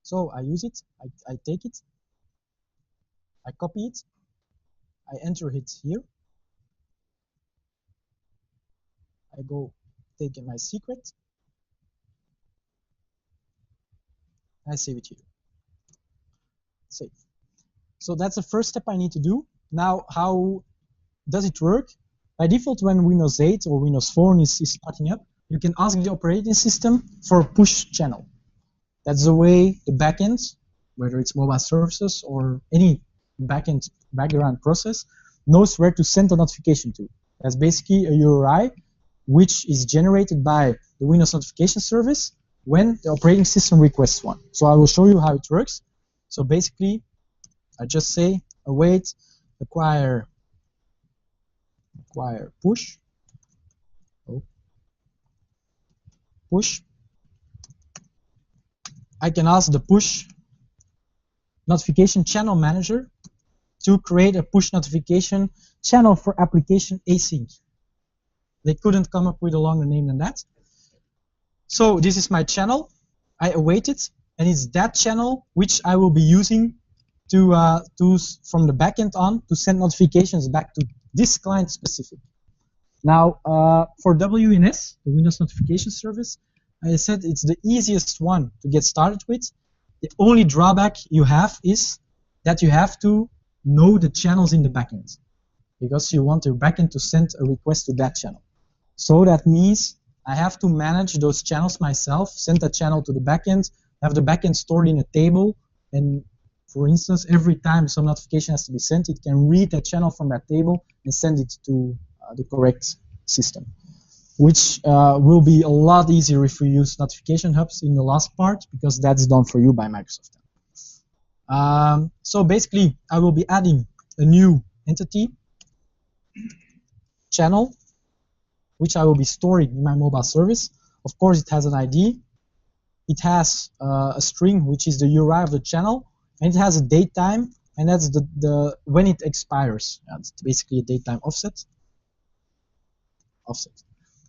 So I use it, I take it, I copy it, I enter it here, I go take my secret, I save it here. Save. So that's the first step I need to do. Now, how does it work? By default, when Windows 8 or Windows Phone is starting up, you can ask the operating system for a push channel. That's the way the backend, whether it's mobile services or any backend background process, knows where to send the notification to. That's basically a URI which is generated by the Windows notification service when the operating system requests one. So I will show you how it works. So basically, I just say await acquire push. Push. I can ask the push notification channel manager to create a push notification channel for application async. They couldn't come up with a longer name than that. So this is my channel. I await it, and it's that channel which I will be using to from the backend on to send notifications back to this client specific. Now, for WNS, the Windows Notification Service, I said it's the easiest one to get started with. The only drawback you have is that you have to know the channels in the backend, because you want your backend to send a request to that channel. So that means I have to manage those channels myself, send that channel to the backend, have the backend stored in a table, and for instance, every time some notification has to be sent, it can read that channel from that table and send it to the correct system, which will be a lot easier if you use notification hubs in the last part, because that's done for you by Microsoft. So basically, I will be adding a new entity channel, which I will be storing in my mobile service. Of course, it has an ID. It has a string, which is the URI of the channel, and it has a date time, and that's the when it expires. It's basically a date time offset.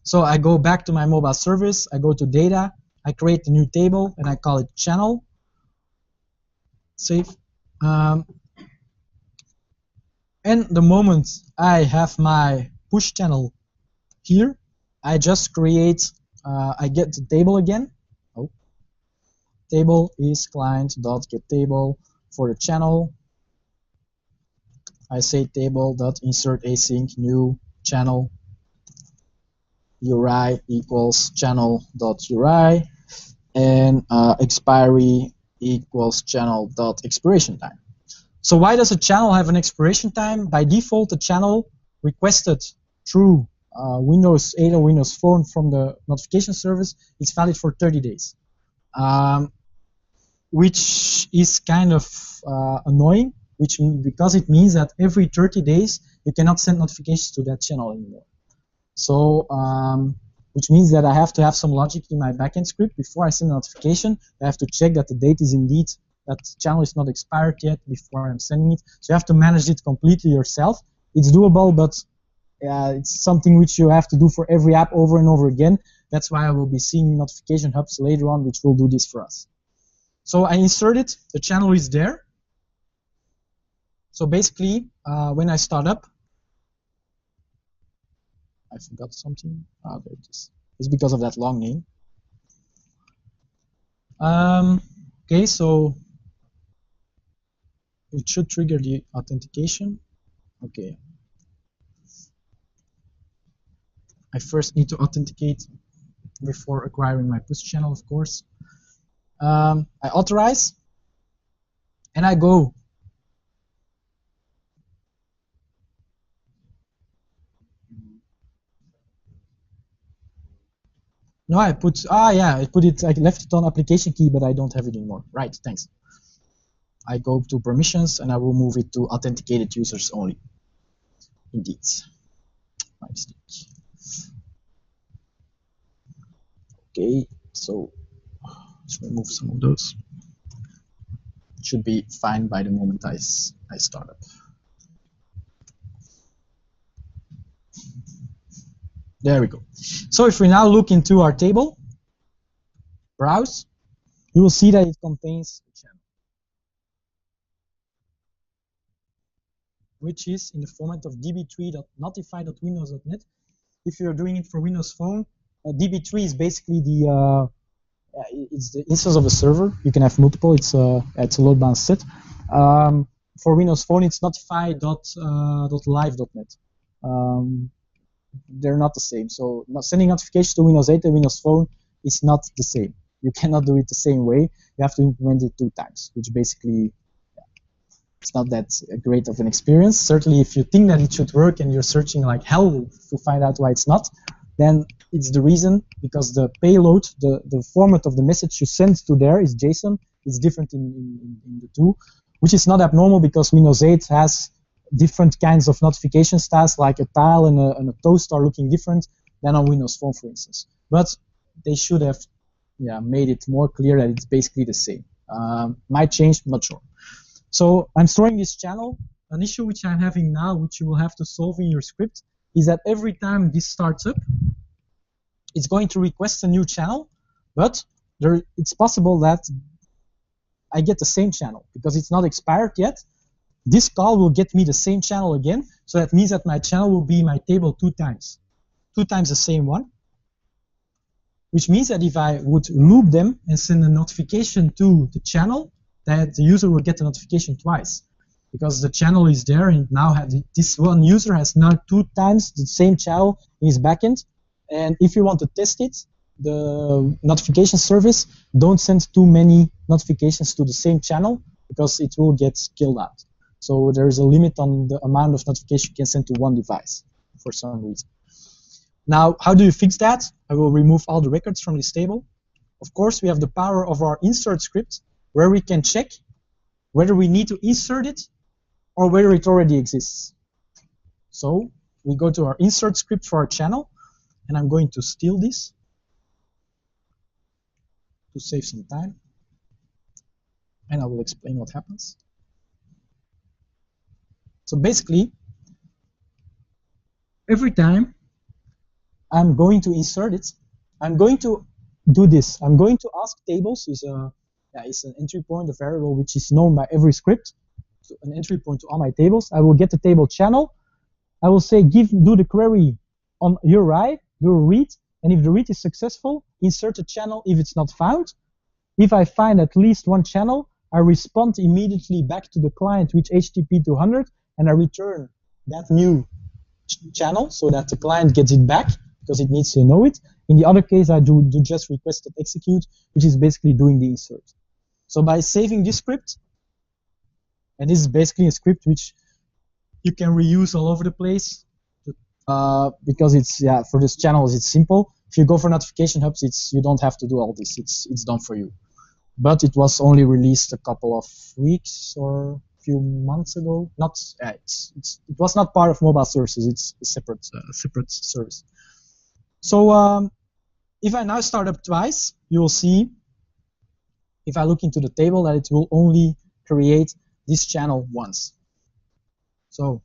So I go back to my mobile service, I go to data, I create a new table, and I call it channel. Save. And the moment I have my push channel here, I just create, I get the table again. Oh. Table is client.getTable for the channel. I say table.insert async new channel. URI equals channel.URI, and expiry equals channel.expiration time. So why does a channel have an expiration time? By default, the channel requested through Windows 8 or Windows Phone from the notification service is valid for 30 days, which is kind of annoying, because it means that every 30 days you cannot send notifications to that channel anymore. So which means that I have to have some logic in my backend script before I send a notification. I have to check that the date is indeed, that channel is not expired yet before I'm sending it. So you have to manage it completely yourself. It's doable, but it's something which you have to do for every app over and over again. That's why I will be seeing notification hubs later on, which will do this for us. So I insert it, the channel is there. So basically, when I start up, I forgot something. Ah, there it is. It's because of that long name. Okay, so it should trigger the authentication. Okay. I first need to authenticate before acquiring my push channel, of course. I authorize, and I go. No, I put, I put it, I left it on application key, but I don't have it anymore. Right, thanks. I go to permissions, and I will move it to authenticated users only. Indeed. My mistake. Okay, so let's remove some of those. It should be fine by the moment I start up. There we go. So if we now look into our table, browse, you will see that it contains a channel, which is in the format of db3.notify.windows.net. If you're doing it for Windows Phone, db3 is basically it's the instance of a server. You can have multiple. It's a load balance set. For Windows Phone, it's notify.live.net. They're not the same. So sending notifications to Windows 8 and Windows Phone is not the same. You cannot do it the same way. You have to implement it 2 times, which basically it's not that great of an experience. Certainly, if you think that it should work and you're searching like hell to find out why it's not, then it's the reason, because the payload, the format of the message you send to there is JSON. It's different in the two, which is not abnormal because Windows 8 has different kinds of notification styles, like a tile and a toast are looking different than on Windows Phone, for instance. But they should have made it more clear that it's basically the same. Might change, not sure. So I'm storing this channel. An issue which I'm having now, which you will have to solve in your script, is that every time this starts up, it's going to request a new channel, but it's possible that I get the same channel because it's not expired yet. This call will get me the same channel again, so that means that my channel will be my table 2 times. 2 times the same one, which means that if I would loop them and send a notification to the channel, that the user will get the notification twice, because the channel is there, and now this one user has now 2 times the same channel in his backend. And if you want to test it, the notification service, don't send too many notifications to the same channel, because it will get killed out. So there is a limit on the amount of notification you can send to one device for some reason. Now, how do you fix that? I will remove all the records from this table. Of course, we have the power of our insert script, where we can check whether we need to insert it or whether it already exists. So we go to our insert script for our channel, and I'm going to steal this to save some time, and I will explain what happens. So basically, every time I'm going to insert it, I'm going to do this. I'm going to ask tables is an entry point, a variable which is known by every script, so an entry point to all my tables. I will get the table channel. I will say do the query on your write, do a read, and if the read is successful, insert a channel if it's not found. If I find at least one channel, I respond immediately back to the client with HTTP 200, and I return that new channel so that the client gets it back, because it needs to know it. In the other case, I do just requested execute, which is basically doing the insert. So by saving this script, and this is basically a script which you can reuse all over the place, because it's for this channels it's simple. If you go for notification hubs, you don't have to do all this. It's done for you. But it was only released a couple of weeks or a few months ago. It was not part of mobile services. It's a separate service. So If I now start up twice, you will see, if I look into the table, that it will only create this channel once. So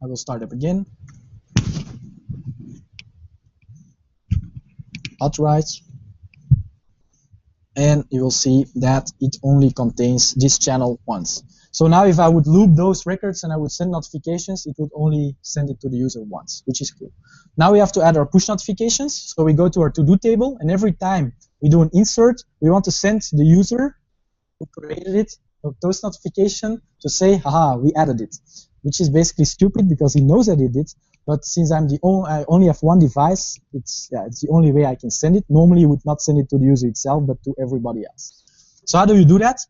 I will start up again. Authorize. And you will see that it only contains this channel once. So now if I would loop those records and I would send notifications, it would only send it to the user once, which is cool. Now we have to add our push notifications. So we go to our to-do table, and every time we do an insert, we want to send the user who created it a toast notification to say, haha, we added it, which is basically stupid because he knows that he did. But since I only have one device, it's the only way I can send it. Normally, you would not send it to the user itself, but to everybody else. So how do you do that?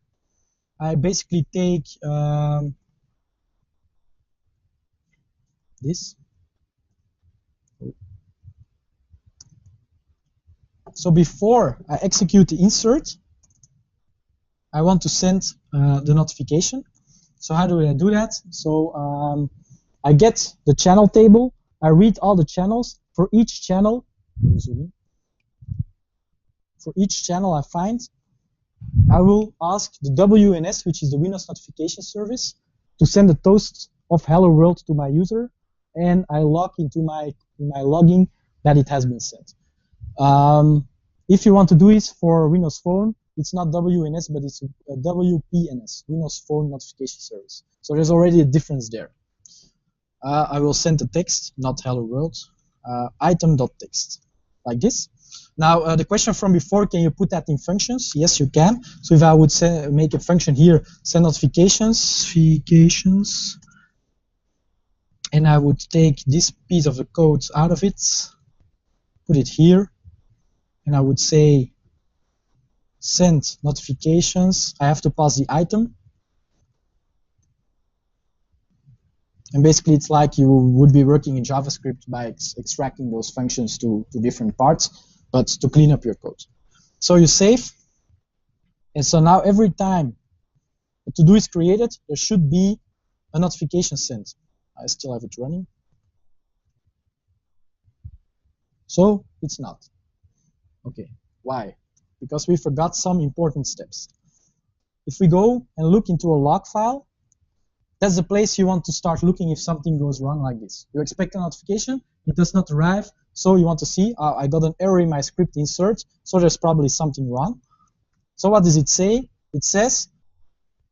I basically take this. So before I execute the insert, I want to send the notification. So how do I do that? So I get the channel table. I read all the channels. For each channel, I find, I will ask the WNS, which is the Windows Notification Service, to send a toast of Hello World to my user, and I log into my logging that it has been sent. If you want to do it for Windows Phone, it's not WNS, but it's WPNS, Windows Phone Notification Service. So there's already a difference there. I will send a text, not hello world, item.text, like this. Now, the question from before, can you put that in functions? Yes, you can. So if I would make a function here, send notifications, and I would take this piece of the code out of it, put it here, and I would say send notifications. I have to pass the item. And basically, it's like you would be working in JavaScript by extracting those functions to different parts, but to clean up your code. So you save. And so now every time a to-do is created, there should be a notification sent. I still have it running. So it's not. Okay, why? Because we forgot some important steps. If we go and look into a log file, that's the place you want to start looking if something goes wrong like this. You expect a notification, it does not arrive, so you want to see, I got an error in my script insert, so there's probably something wrong. So what does it say? It says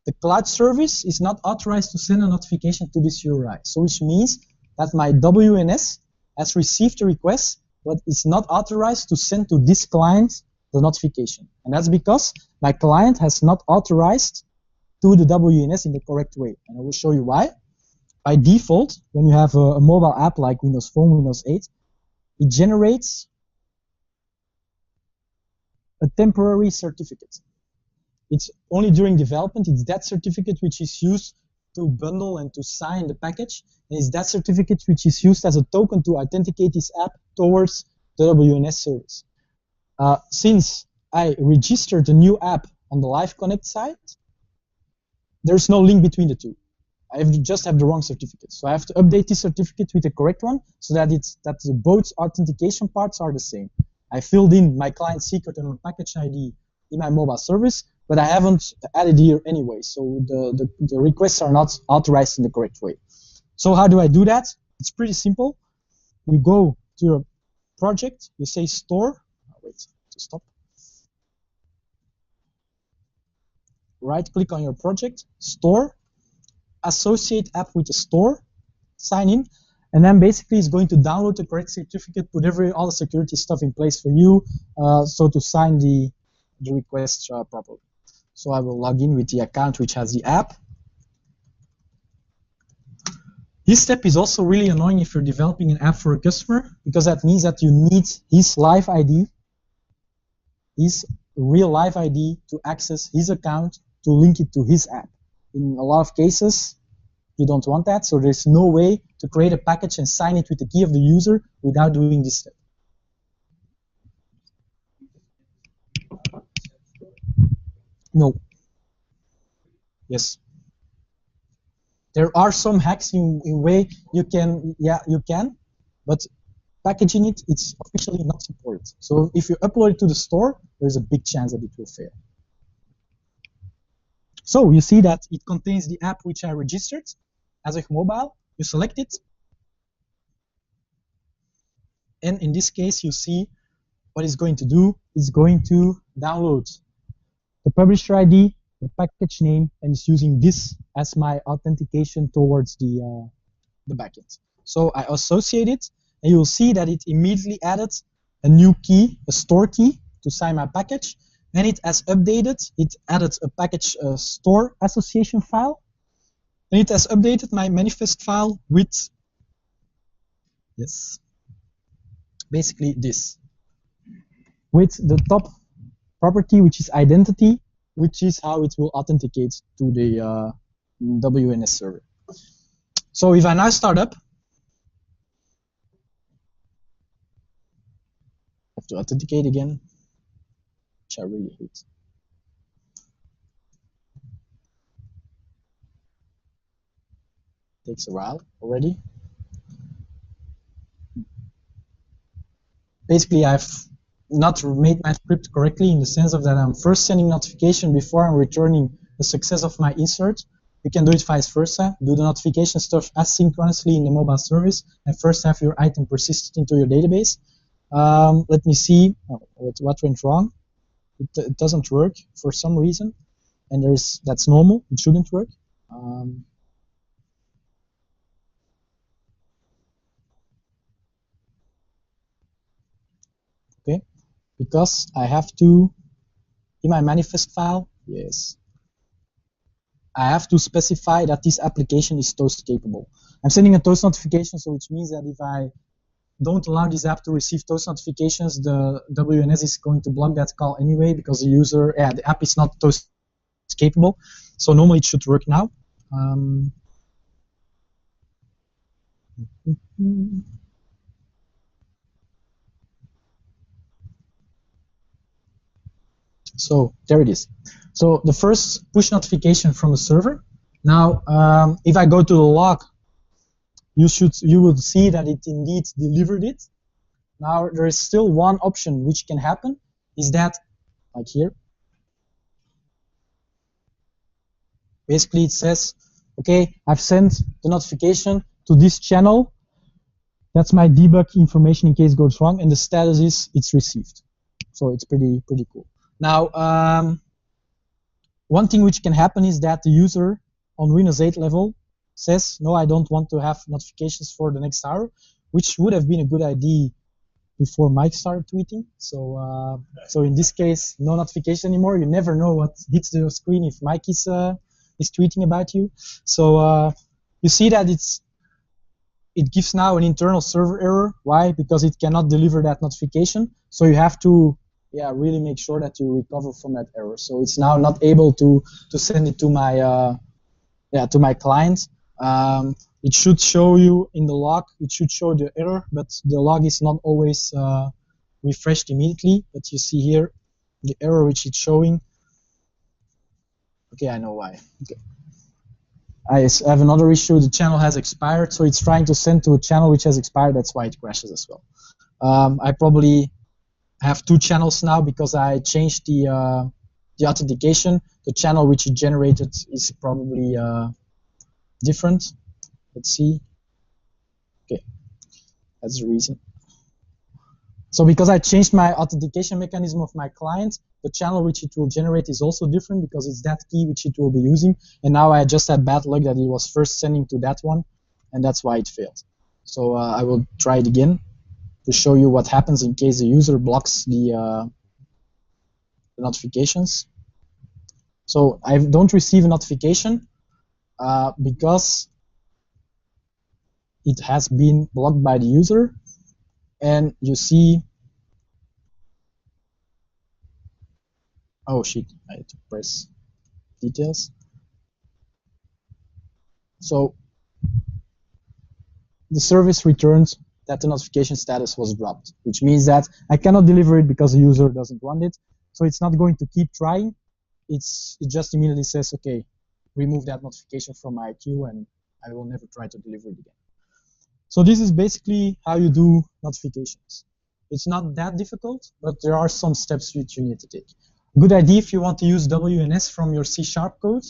the cloud service is not authorized to send a notification to this URI. So which means that my WNS has received a request, but it's not authorized to send to this client the notification. And that's because my client has not authorized to the WNS in the correct way. And I will show you why. By default, when you have a mobile app like Windows Phone, Windows 8, it generates a temporary certificate. It's only during development, it's that certificate which is used to bundle and to sign the package. And it's that certificate which is used as a token to authenticate this app towards the WNS service. Since I registered a new app on the Live Connect site, there's no link between the two. I just have the wrong certificate. So I have to update this certificate with the correct one so that both authentication parts are the same. I filled in my client secret and my package ID in my mobile service, but I haven't added here anyway. So the requests are not authorized in the correct way. So how do I do that? It's pretty simple. You go to your project, you say store. Wait, to stop. Right-click on your project, store, associate app with the store, sign in, and then basically it's going to download the correct certificate, put all the security stuff in place for you, so to sign the request properly. So I will log in with the account which has the app. This step is also really annoying if you're developing an app for a customer, because that means that you need his live ID, his real live ID to access his account to link it to his app. In a lot of cases, you don't want that, so there's no way to create a package and sign it with the key of the user without doing this step. No. Yes. There are some hacks in way you can, but packaging it, it's officially not supported. So if you upload it to the store, there's a big chance that it will fail. So you see that it contains the app which I registered, Azure Mobile. You select it. And in this case, you see what it's going to do. It's going to download the publisher ID, the package name, and it's using this as my authentication towards the backend. So I associate it, and you'll see that it immediately added a new key, a store key, to sign my package. And it has updated, it added a package store association file. And it has updated my manifest file with, yes, basically this. With the top property, which is identity, which is how it will authenticate to the WNS server. So if I now start up, I have to authenticate again, which I really hate. Takes a while already. Basically, I've not made my script correctly in the sense of that I'm first sending notification before I'm returning the success of my insert. You can do it vice versa. Do the notification stuff asynchronously in the mobile service and first have your item persisted into your database. Let me see what went wrong. It doesn't work for some reason, and that's normal. It shouldn't work. Okay, because I have to, in my manifest file, yes, I have to specify that this application is toast capable. I'm sending a toast notification, so which means that if I don't allow this app to receive toast notifications, the WNS is going to block that call anyway because the app is not toast capable. So normally it should work now. So there it is. So the first push notification from the server. Now, if I go to the log, you will see that it indeed delivered it. Now there is still one option which can happen, is that, like here, basically it says, okay, I've sent the notification to this channel. That's my debug information in case it goes wrong, and the status is it's received. So it's pretty cool. Now, one thing which can happen is that the user on Windows 8 level says, no, I don't want to have notifications for the next hour, which would have been a good idea before Mike started tweeting. So, so in this case, no notification anymore. You never know what hits the screen if Mike is tweeting about you. So you see that it gives now an internal server error. Why? Because it cannot deliver that notification. So you have to really make sure that you recover from that error. So it's now not able to send it to my client. It should show you in the log. It should show the error, but the log is not always refreshed immediately. But you see here the error which it's showing. Okay, I know why. Okay. I have another issue. The channel has expired, so it's trying to send to a channel which has expired. That's why it crashes as well. I probably have two channels now because I changed the authentication. The channel which it generated is probably different. Let's see. Okay, that's the reason. So because I changed my authentication mechanism of my client, the channel which it will generate is also different because it's that key which it will be using. And now I just had bad luck that it was first sending to that one, and that's why it failed. So I will try it again to show you what happens in case the user blocks the notifications. So I don't receive a notification because it has been blocked by the user, and you see, oh shit, I had to press details. So the service returns that the notification status was dropped, which means that I cannot deliver it because the user doesn't want it. So it's not going to keep trying. It just immediately says, okay, remove that notification from my queue, and I will never try to deliver it again. So this is basically how you do notifications. It's not that difficult, but there are some steps which you need to take. Good idea if you want to use WNS from your C# code.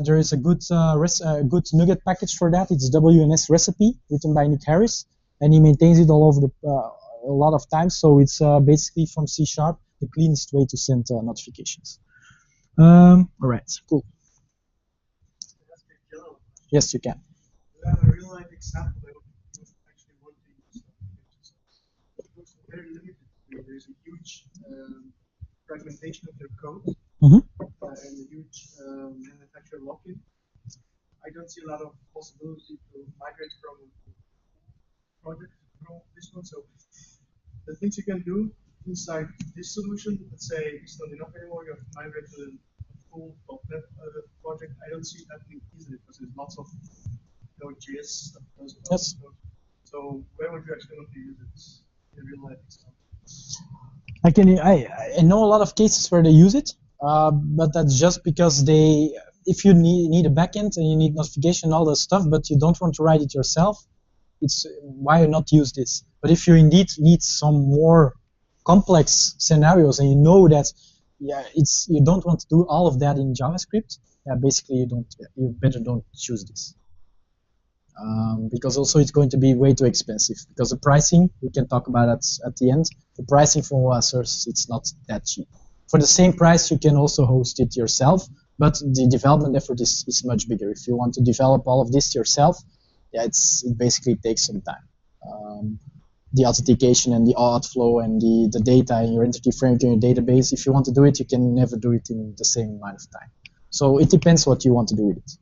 There is a good NuGet package for that. It's WNS recipe written by Nick Harris, and he maintains it all over a lot of times. So it's basically from C# the cleanest way to send notifications. All right, cool. Yes, you can. You have a real-life example that would actually want to use notifications. It looks very limited. There's a huge fragmentation of your code and a huge manufacturer lock-in. I don't see a lot of possibility to migrate from project from this one. So the things you can do inside this solution, let's say it's not enough anymore, you have to migrate to a full .NET project. I don't see it happening easily because there's lots of Node.js stuff. Yes. So where would you actually want to use it in real life example? I know a lot of cases where they use it, but that's just because if you need a backend and you need notification and all that stuff, but you don't want to write it yourself, it's why not use this. But if you indeed need some more complex scenarios and you know that you don't want to do all of that in JavaScript, basically you better don't choose this. Because also it's going to be way too expensive. Because the pricing, we can talk about that at the end. The pricing for Mobile Services, it's not that cheap. For the same price, you can also host it yourself, but the development effort is much bigger. If you want to develop all of this yourself, it basically takes some time. The authentication and the auth flow and the data in your entity frame in your database, if you want to do it, you can never do it in the same amount of time. So it depends what you want to do with it.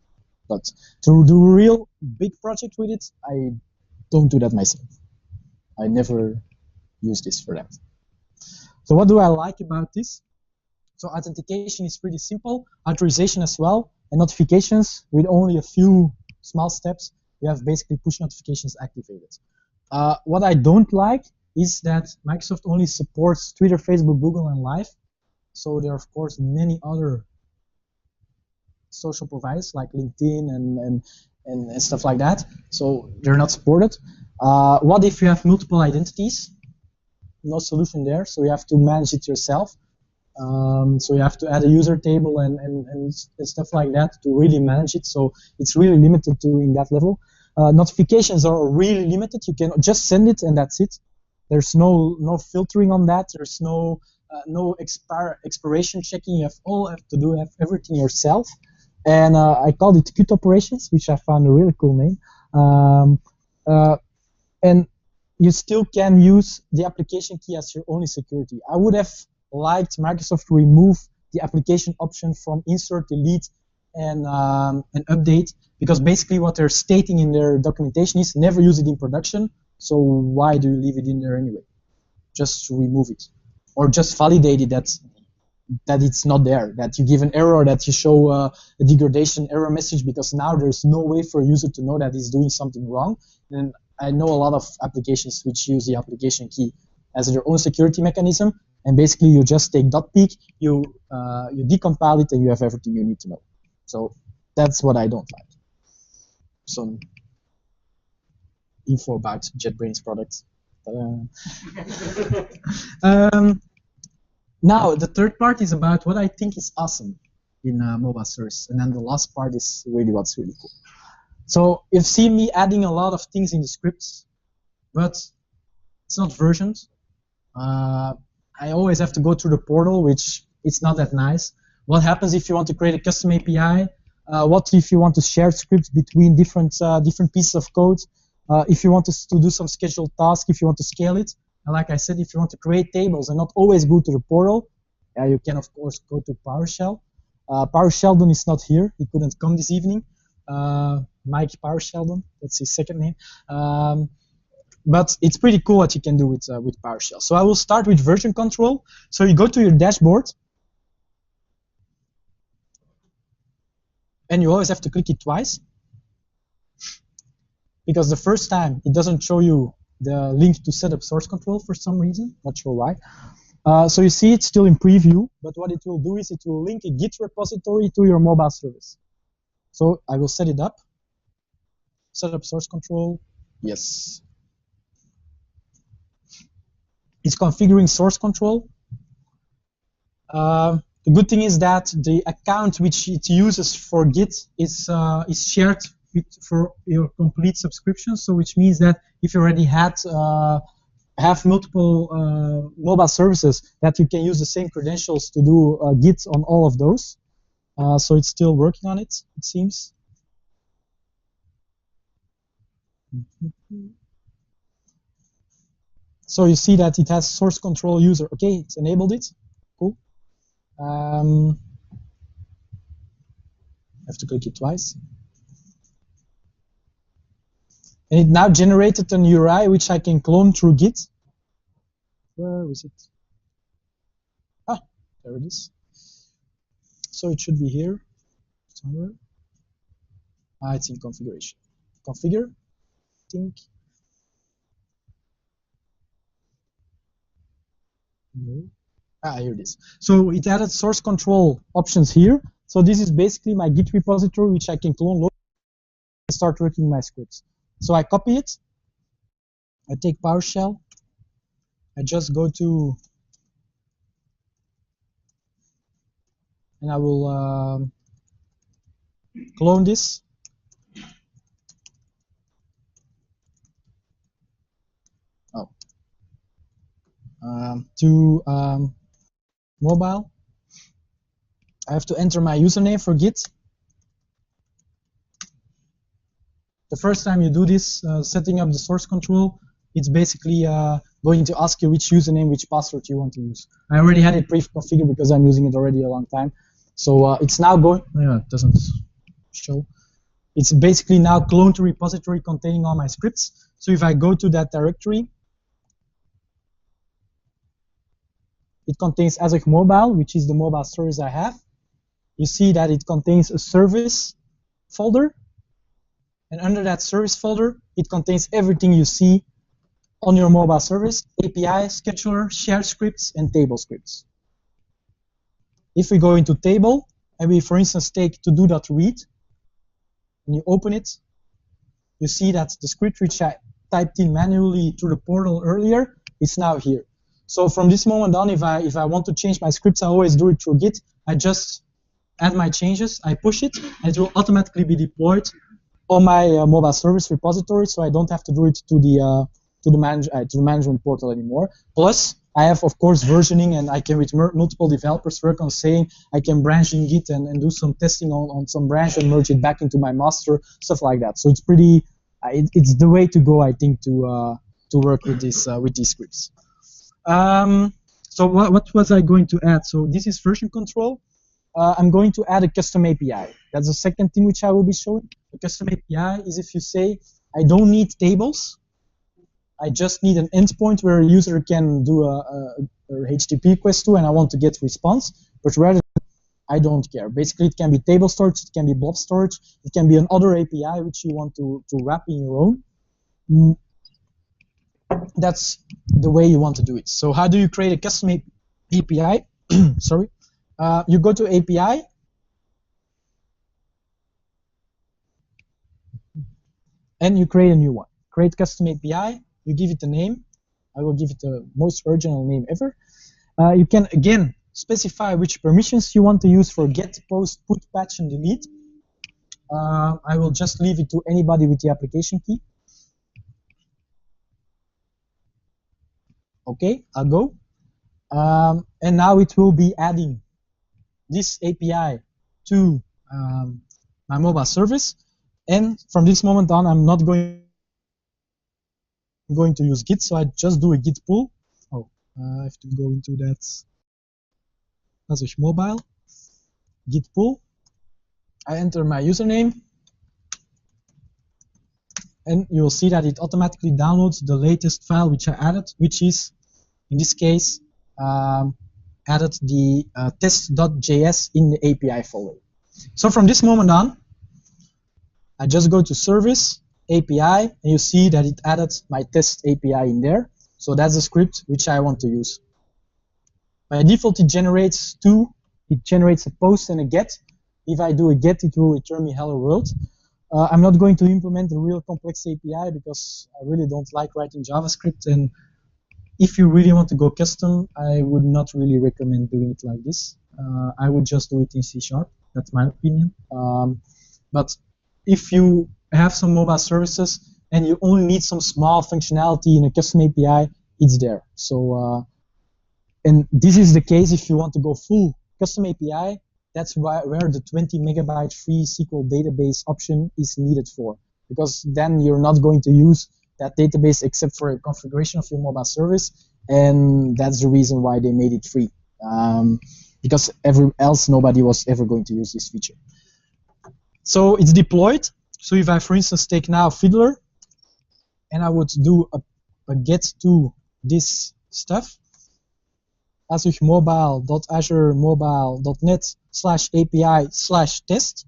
But to do a real big project with it, I don't do that myself. I never use this for that. So what do I like about this? So authentication is pretty simple, authorization as well, and notifications with only a few small steps. You have basically push notifications activated. What I don't like is that Microsoft only supports Twitter, Facebook, Google, and Live. So there are, of course, many other social providers like LinkedIn and stuff like that. So they're not supported. What if you have multiple identities? No solution there, so you have to manage it yourself. So you have to add a user table and stuff like that to really manage it. So it's really limited to in that level. Notifications are really limited. You can just send it and that's it. There's no filtering on that. There's no expiration checking. You have to do everything yourself. And I called it Qt operations, which I found a really cool name. And you still can use the application key as your only security. I would have liked Microsoft to remove the application option from insert, delete, and update, because basically what they're stating in their documentation is never use it in production, so why do you leave it in there anyway? Just remove it. Or just validate it that it's not there, that you give an error, that you show a degradation error message, because now there's no way for a user to know that he's doing something wrong. And I know a lot of applications which use the application key as their own security mechanism, and basically you just take .peek, you decompile it, and you have everything you need to know. So that's what I don't like. Some info about JetBrains products. Now, the third part is about what I think is awesome in mobile service, and then the last part is really what's really cool. So you've seen me adding a lot of things in the scripts, but it's not versioned. I always have to go through the portal, which it's not that nice. What happens if you want to create a custom API? What if you want to share scripts between different pieces of code? If you want to do some scheduled task, if you want to scale it. And like I said, if you want to create tables and not always go to the portal, you can, of course, go to Powershell. Powersheldon is not here. He couldn't come this evening. Mike Powersheldon, that's his second name. But it's pretty cool what you can do with Powershell. So I will start with version control. So you go to your dashboard, and you always have to click it twice, because the first time it doesn't show you the link to set up source control for some reason, not sure why. So you see it's still in preview, but what it will do is it will link a Git repository to your mobile service. So I will set it up, set up source control, Yes. It's configuring source control. The good thing is that the account which it uses for Git is shared for your complete subscription. So which means that if you already have multiple mobile services, that you can use the same credentials to do Git on all of those. So it's still working on it, it seems. So you see that it has source control user. Okay, it's enabled it. Cool. I have to click it twice. And it now generated an URI which I can clone through Git. Where is it? Ah, there it is. So it should be here somewhere. Ah, it's in configuration. Configure, I think. No. Ah, here it is. So it added source control options here. So this is basically my Git repository which I can clone, load, and start working my scripts. So I copy it. I take PowerShell. I just go to, and I will clone this. Oh. To mobile. I have to enter my username for Git. The first time you do this, setting up the source control, it's basically going to ask you which username, which password you want to use. I already had it pre-configured because I'm using it already a long time. So it's now going, yeah, it doesn't show. It's basically now cloned to repository containing all my scripts. So if I go to that directory, it contains Azure Mobile, which is the mobile service I have. You see that it contains a service folder. And under that service folder, it contains everything you see on your mobile service: API, scheduler, share scripts, and table scripts. If we go into table, and we, for instance, take to-do.read, and you open it, you see that the script which I typed in manually through the portal earlier is now here. So from this moment on, if I want to change my scripts, I always do it through Git. I just add my changes, I push it, and it will automatically be deployed on my mobile service repository, so I don't have to do it to the management portal anymore. Plus, I have, of course, versioning, and I can, with multiple developers, work on saying I can branch in Git and do some testing on some branch and merge it back into my master, stuff like that. So it's pretty, it's the way to go, I think, to work with these scripts. So what was I going to add? So this is version control. I'm going to add a custom API. That's the second thing which I will be showing. The custom API is if you say, I don't need tables. I just need an endpoint where a user can do a HTTP request to, and I want to get response. But rather, I don't care. Basically, it can be table storage, it can be blob storage, it can be another API which you want to wrap in your own. That's the way you want to do it. So how do you create a custom API? Sorry. You go to API. And you create a new one. Create custom API. You give it a name. I will give it the most original name ever. You can, again, specify which permissions you want to use for get, post, put, patch, and delete. I will just leave it to anybody with the application key. Okay, I'll go. And now it will be adding this API to my mobile service. And from this moment on, I'm not going to use Git, so I just do a Git pull. Oh, I have to go into that Azure Mobile. Git pull. I enter my username. And you will see that it automatically downloads the latest file which I added, which is, in this case, added the test.js in the API folder. So from this moment on, I just go to Service, API, and you see that it added my test API in there. So that's the script which I want to use. By default, it generates two. It generates a post and a get. If I do a get, it will return me hello world. I'm not going to implement a real complex API because I really don't like writing JavaScript. And if you really want to go custom, I would not really recommend doing it like this. I would just do it in C#. That's my opinion. But if you have some mobile services and you only need some small functionality in a custom API, it's there. So, and this is the case if you want to go full custom API. That's where the 20 megabyte free SQL database option is needed for, because then you're not going to use that database except for a configuration of your mobile service, and that's the reason why they made it free, because nobody was ever going to use this feature. So it's deployed. So if I, for instance, take now Fiddler, and I would do a get to this stuff, Azure Mobile.azuremobile.net/API/test.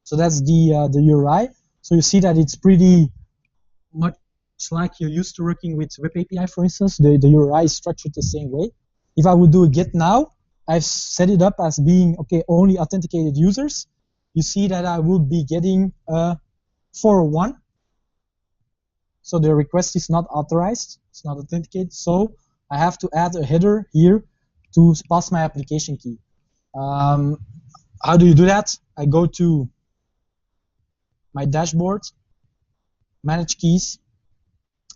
So that's the URI. So you see that it's pretty much like you're used to working with Web API, for instance. The URI is structured the same way. If I would do a get now, I've set it up as being, okay, only authenticated users. You see that I would be getting a 401. So the request is not authorized. It's not authenticated. So I have to add a header here to pass my application key. How do you do that? I go to my dashboard, manage keys.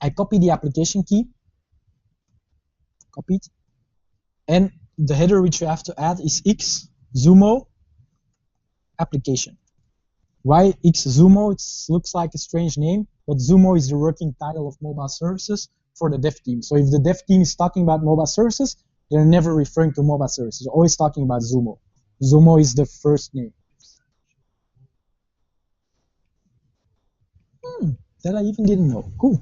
I copy the application key, copied, and the header which you have to add is x Zumo application. Why x Zumo? It looks like a strange name, but Zumo is the working title of mobile services for the dev team. So if the dev team is talking about mobile services, they're never referring to mobile services. They're always talking about Zumo. Zumo is the first name. That I even didn't know. Cool.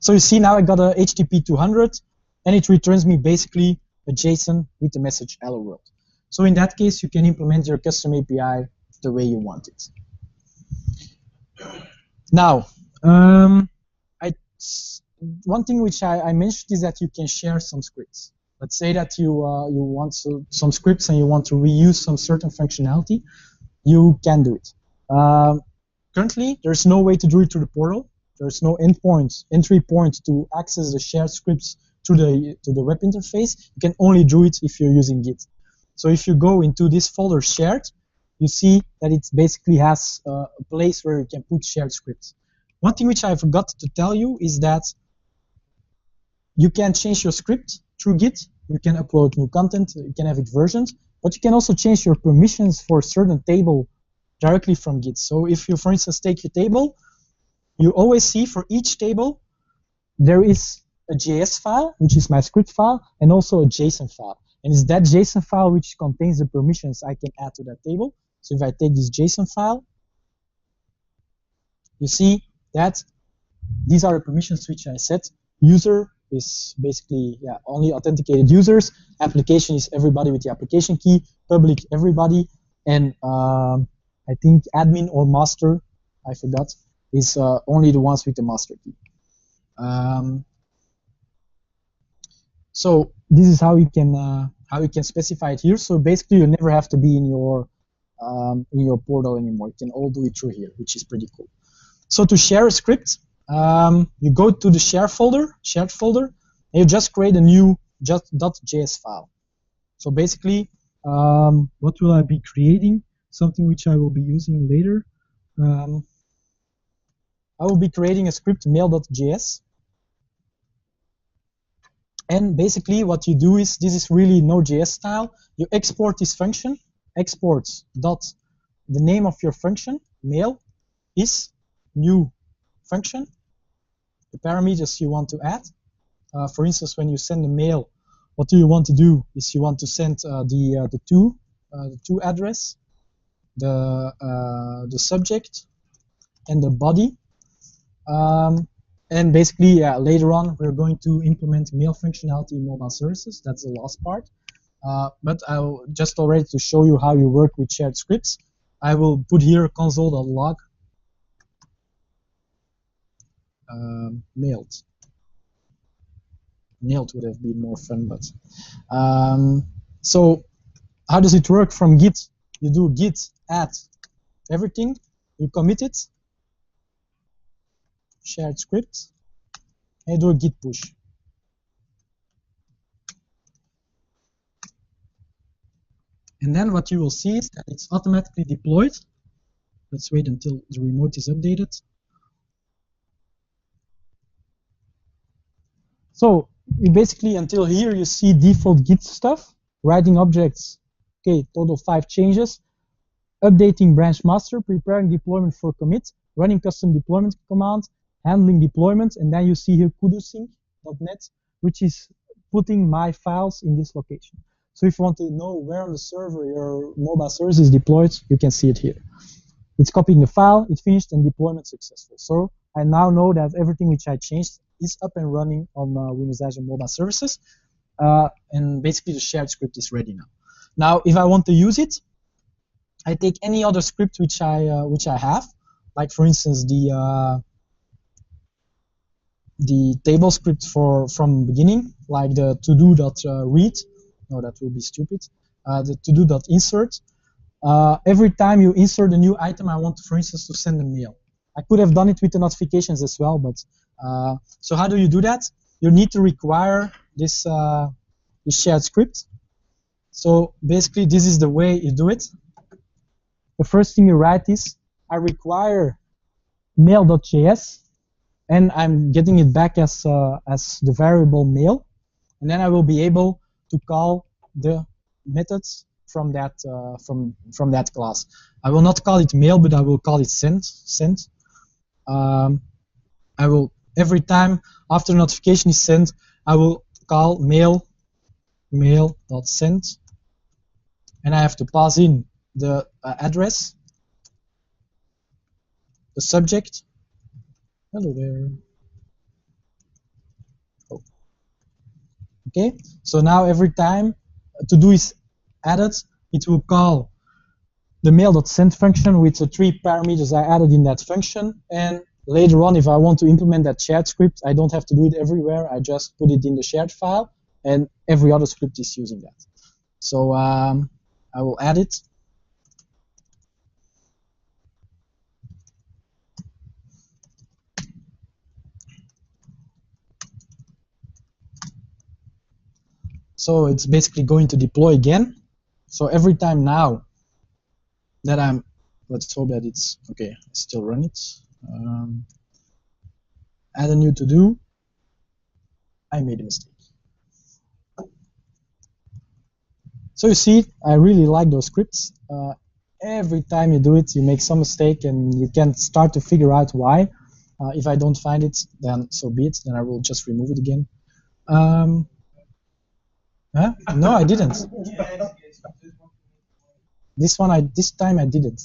So you see now I got a HTTP 200, and it returns me basically a JSON with the message hello world. So in that case, you can implement your custom API the way you want it. Now, one thing which I mentioned is that you can share some scripts. Let's say that you want some scripts and you want to reuse some certain functionality. You can do it. Currently, there's no way to do it through the portal. There's no entry point to access the shared scripts to the web interface. You can only do it if you're using Git. So if you go into this folder shared, you see that it basically has a place where you can put shared scripts. One thing which I forgot to tell you is that you can change your script through Git. You can upload new content. You can have it versioned, but you can also change your permissions for a certain table directly from Git. So if you, for instance, take your table, you always see for each table there is a JS file, which is my script file, and also a JSON file. And it's that JSON file which contains the permissions I can add to that table. So if I take this JSON file, you see that these are the permissions which I set. User is basically only authenticated users. Application is everybody with the application key. Public, everybody. And I think admin or master, I forgot, is only the ones with the master key. So this is how you can specify it here. So basically, you never have to be in your portal anymore. You can all do it through here, which is pretty cool. So to share a script, you go to the shared folder, and you just create a new .js file. So basically, what will I be creating? Something which I will be using later. I will be creating a script mail.js. And basically what you do is, this is really Node.js style. You export this function, exports dot the name of your function, mail, is new function, the parameters you want to add. For instance, when you send a mail, what do you want to do is you want to send the to address, the subject, and the body. And basically, later on, we're going to implement mail functionality in mobile services. That's the last part. But I'll just already to show you how you work with shared scripts, I will put here console.log mailed. Nailed would have been more fun, but so how does it work from Git? You do git add everything, you commit it, shared script, and you do a git push. And then what you will see is that it's automatically deployed. Let's wait until the remote is updated. So basically until here you see default Git stuff, writing objects, okay, total 5 changes, updating branch master, preparing deployment for commit, running custom deployment command, handling deployment, and then you see here kudosync.net, which is putting my files in this location. So if you want to know where on the server your mobile service is deployed, you can see it here. It's copying the file, it finished, and deployment successful. So I now know that everything which I changed is up and running on Windows Azure Mobile Services, and basically the shared script is ready now. Now, if I want to use it, I take any other script which I have, like for instance the table script from the beginning, like the to-do.read. No, that will be stupid. The to-do.insert. Every time you insert a new item, I want, for instance, to send a mail. I could have done it with the notifications as well, but so how do you do that? You need to require this shared script. So basically, this is the way you do it. The first thing you write is, I require mail.js, and I'm getting it back as the variable mail, and then I will be able to call the methods from that from that class. I will not call it mail, but I will call it send. I will, every time after notification is sent, I will call mail.send, and I have to pass in the address, the subject. Hello there. Oh. Okay, so now every time to do is added, it will call the mail.send function with the 3 parameters I added in that function, and later on, if I want to implement that shared script, I don't have to do it everywhere. I just put it in the shared file, and every other script is using that. So I will add it. So it's basically going to deploy again. So every time now that let's hope that it's okay. I still run it. Add a new to-do. I made a mistake. So you see, I really like those scripts. Every time you do it, you make some mistake, and you can start to figure out why. If I don't find it, then so be it. Then I will just remove it again. Huh? No, I didn't. This time I didn't.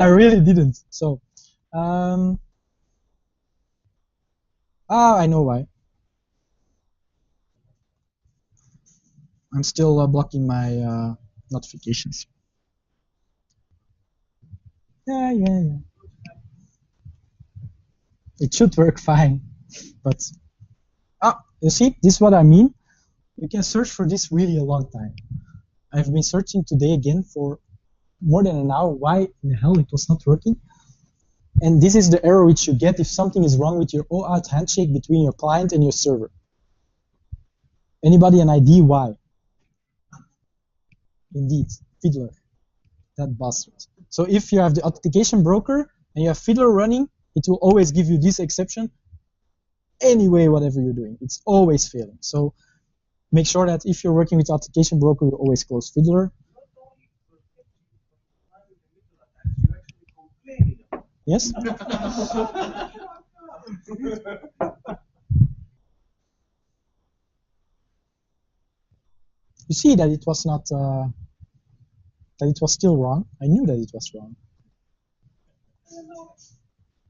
I really didn't. So, I know why. I'm still blocking my notifications. Yeah. It should work fine, but you see, this is what I mean. You can search for this really a long time. I've been searching today again for more than an hour. Why in the hell it was not working? And this is the error which you get if something is wrong with your OAuth handshake between your client and your server. Anybody an idea why? Indeed, Fiddler, that bastard. So if you have the Authentication Broker and you have Fiddler running, it will always give you this exception. Anyway, whatever you're doing, it's always failing. So make sure that if you're working with Authentication Broker, you always close Fiddler. Yes? You see that it was not, that it was still wrong. I knew that it was wrong.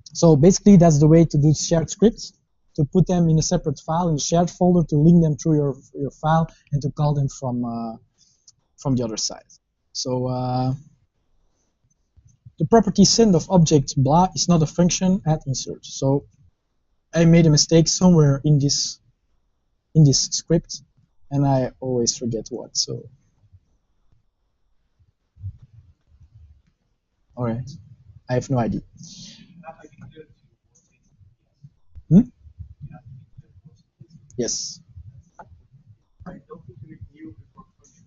So basically, that's the way to do shared scripts, to put them in a separate file in the shared folder, to link them through your file, and to call them from the other side. So the property send of object blah is not a function at insert. So I made a mistake somewhere in this script, and I always forget what. So All right. I have no idea. Yes. I don't think you need new before function.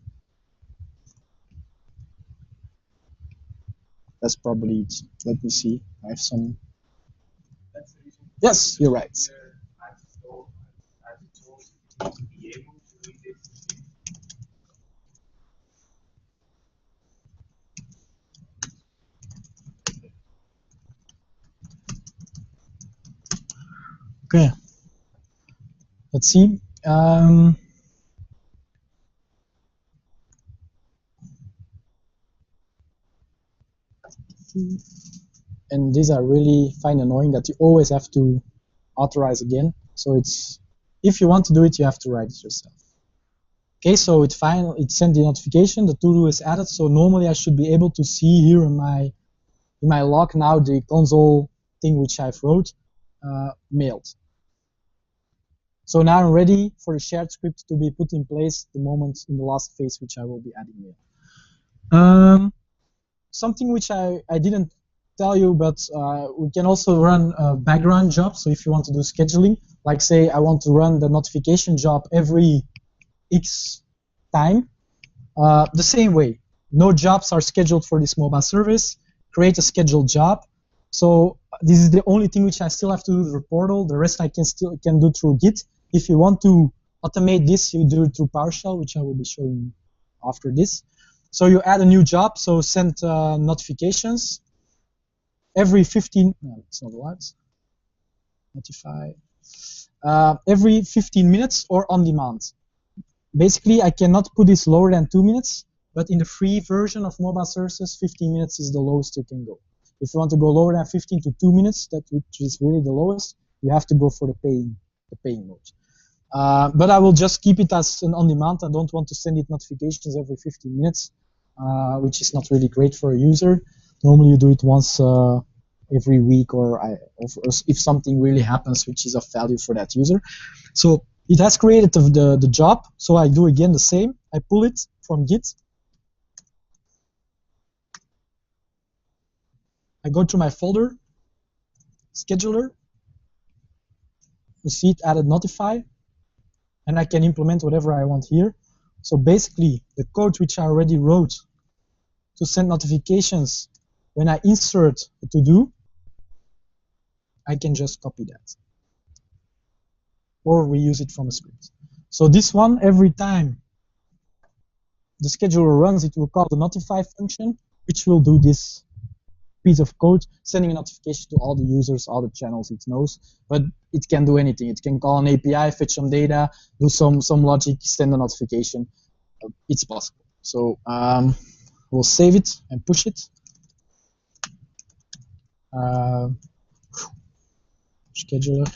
That's probably it. Let me see. I have some. That's the reason. Yes, you're right. Be able to read this. Okay. Let's see. And these are really find annoying that you always have to authorize again. So it's if you want to do it, you have to write it yourself. Okay, so it sent the notification. The to-do is added. So normally I should be able to see here in my log now the console thing which I've wrote mailed. So now I'm ready for the shared script to be put in place the moment in the last phase which I will be adding mail. Something which I didn't tell you, but we can also run a background job. So if you want to do scheduling, like say I want to run the notification job every X time, the same way. No jobs are scheduled for this mobile service. Create a scheduled job. So this is the only thing which I still have to do through the portal. The rest I can do through Git. If you want to automate this, you do it through Powershell, which I will be showing after this. So you add a new job. So send notifications every 15. No, it's not allowed. Notify every 15 minutes or on demand. Basically, I cannot put this lower than 2 minutes, but in the free version of mobile services, 15 minutes is the lowest you can go. If you want to go lower than 15 to 2 minutes, which is really the lowest, you have to go for the paying mode. But I will just keep it as an on-demand. I don't want to send it notifications every 15 minutes, which is not really great for a user. Normally, you do it once every week, or if something really happens, which is of value for that user. So it has created the job, so I do again the same. I pull it from Git. I go to my folder, scheduler, you see it added notify, and I can implement whatever I want here. So basically, the code which I already wrote to send notifications when I insert a to-do, I can just copy that. Or we use it from a script. So this one, every time the scheduler runs, it will call the notify function, which will do this piece of code, sending a notification to all the users, all the channels it knows. But it can do anything. It can call an API, fetch some data, do some logic, send a notification. It's possible. So we'll save it and push it. Scheduler.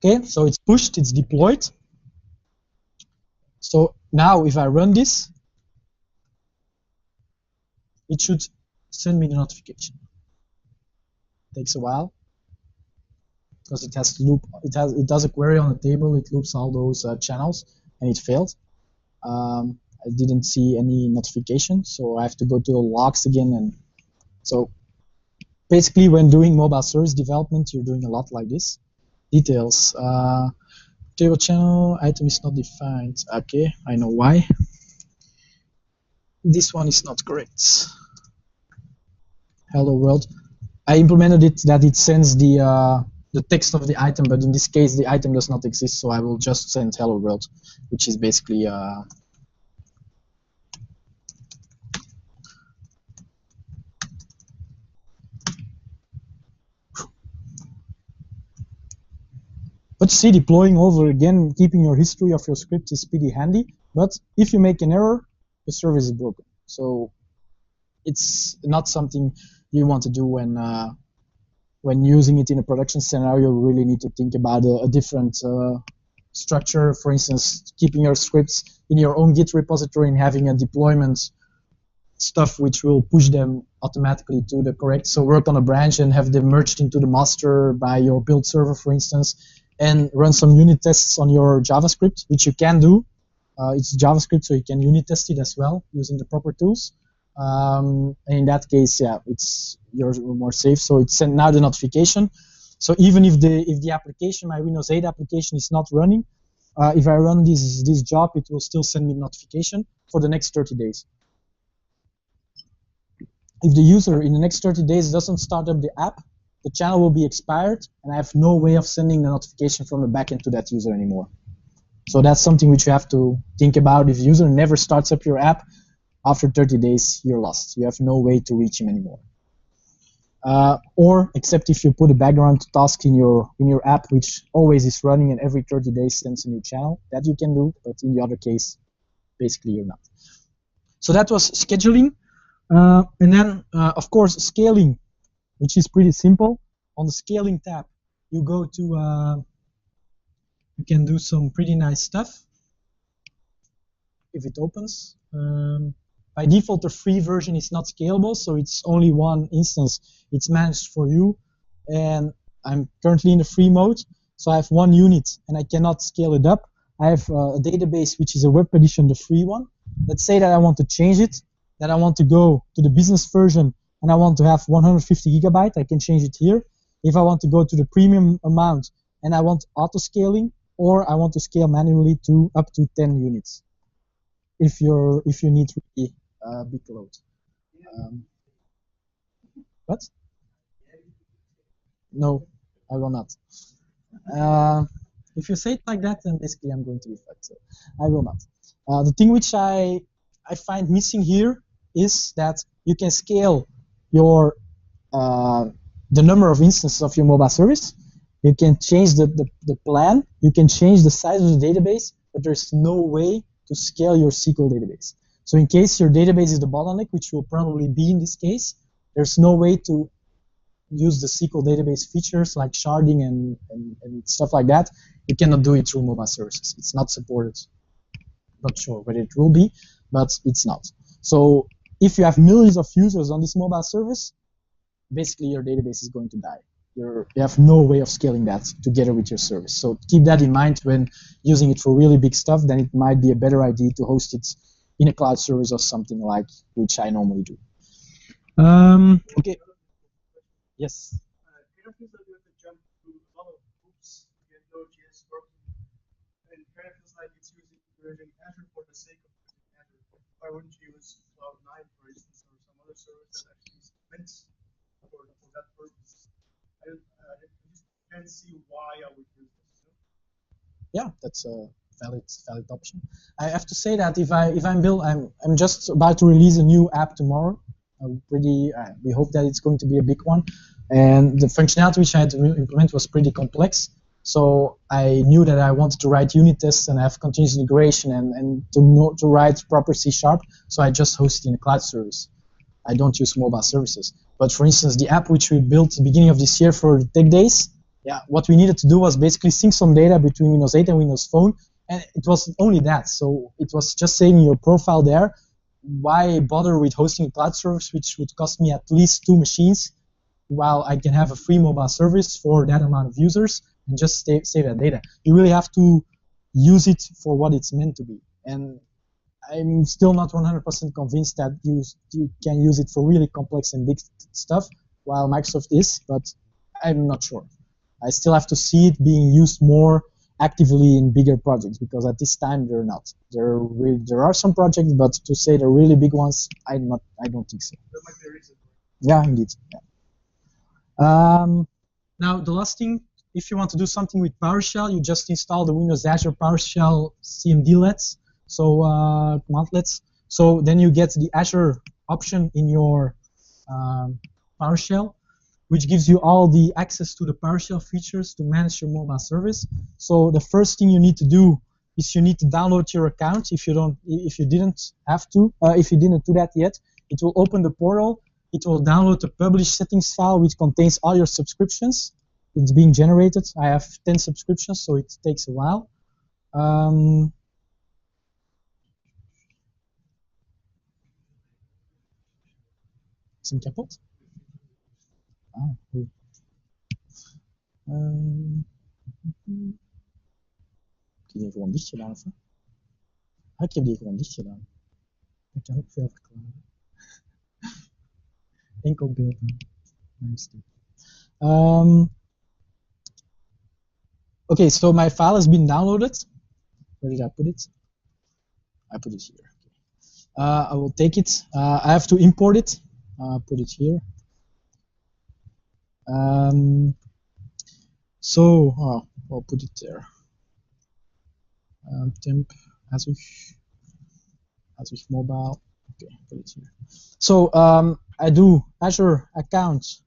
Okay, so it's pushed, it's deployed. So now if I run this, it should send me the notification. Takes a while because it has to loop. It does a query on the table. It loops all those channels, and it failed. I didn't see any notification, so I have to go to the logs again. And so basically, when doing mobile service development, you're doing a lot like this. Details. Table channel item is not defined. Okay, I know why. This one is not correct. Hello world. I implemented it that it sends the text of the item, but in this case the item does not exist, so I will just send hello world, which is basically But see, deploying over again, keeping your history of your script is pretty handy. But if you make an error, the service is broken. So it's not something you want to do when using it in a production scenario. You really need to think about a different structure. For instance, keeping your scripts in your own Git repository and having a deployment stuff which will push them automatically to the correct. So work on a branch and have them merged into the master by your build server, for instance, and run some unit tests on your JavaScript, which you can do. It's JavaScript, so you can unit test it as well using the proper tools. And in that case, yeah, you're more safe. So it's sent now the notification. So even if the application, my Windows 8 application, is not running, if I run this job, it will still send me notification for the next 30 days. If the user in the next 30 days doesn't start up the app, the channel will be expired, and I have no way of sending the notification from the backend to that user anymore. So that's something which you have to think about. If the user never starts up your app, after 30 days, you're lost. You have no way to reach him anymore. Or except if you put a background task in your app, which always is running and every 30 days sends a new channel, that you can do. But in the other case, basically you're not. So that was scheduling. And then, of course, scaling, which is pretty simple. On the scaling tab, you go to, you can do some pretty nice stuff if it opens. By default, the free version is not scalable, so it's only one instance. It's managed for you, and I'm currently in the free mode, so I have one unit, and I cannot scale it up. I have a database, which is a web edition, the free one. Let's say that I want to change it, that I want to go to the business version, and I want to have 150 gigabyte, I can change it here. If I want to go to the premium amount, and I want auto-scaling, or I want to scale manually to up to 10 units. If you need really big load. What? No, I will not. If you say it like that, then basically I'm going to be fucked. So I will not. The thing which I find missing here is that you can scale your the number of instances of your mobile service. You can change the plan. You can change the size of the database, but there's no way to scale your SQL database. So in case your database is the bottleneck, which will probably be in this case, there's no way to use the SQL database features like sharding and stuff like that. You cannot do it through mobile services. It's not supported. Not sure whether it will be, but it's not. So if you have millions of users on this mobile service, basically your database is going to die. You have no way of scaling that together with your service. So keep that in mind when using it for really big stuff. Then it might be a better idea to host it in a cloud service or something like which I normally do. Okay. Yes. Kind of feels like you have to jump through a lot of hoops to get Node.js working, and it kind of feels like it's using Azure for the sake of using Azure. Why wouldn't you use Cloud9, for instance, or some other service that actually is meant for that purpose? I just can't see why I would use this. Yeah, that's a valid option. I have to say that if I'm just about to release a new app tomorrow. We hope that it's going to be a big one, and the functionality which I had to implement was pretty complex. So I knew that I wanted to write unit tests and have continuous integration and to write proper C#. So I just host it in a cloud service. I don't use mobile services. But for instance, the app which we built at the beginning of this year for Tech Days, yeah, what we needed to do was basically sync some data between Windows 8 and Windows Phone, and it was only that. So it was just saving your profile there. Why bother with hosting a cloud service which would cost me at least 2 machines, while I can have a free mobile service for that amount of users and just save that data? You really have to use it for what it's meant to be. And I'm still not 100% convinced that you can use it for really complex and big stuff, while Microsoft is, but I'm not sure. I still have to see it being used more actively in bigger projects, because at this time they're not. There are some projects, but to say they're really big ones, I don't think so. That might be a reason. Yeah, indeed. Yeah. Now the last thing, if you want to do something with PowerShell, you just install the Windows Azure PowerShell Cmdlets, so Cmdlets. So then you get the Azure option in your PowerShell, which gives you all the access to the PowerShell features to manage your mobile service. So the first thing you need to do is you need to download your account. If you didn't do that yet, it will open the portal. It will download the publish settings file, which contains all your subscriptions. It's being generated. I have 10 subscriptions, so it takes a while. Is het kapot? Ah, goed. Ik heb die gewoon dicht gedaan, of? Ik heb die gewoon dicht gedaan. Ik kan ook veel verklaren. Enkel beeld. Okay, so my file has been downloaded. Where did I put it? I put it here. I will take it. I have to import it. Put it here. I'll put it there. Temp Azure Mobile. Okay, put it here. So I do Azure account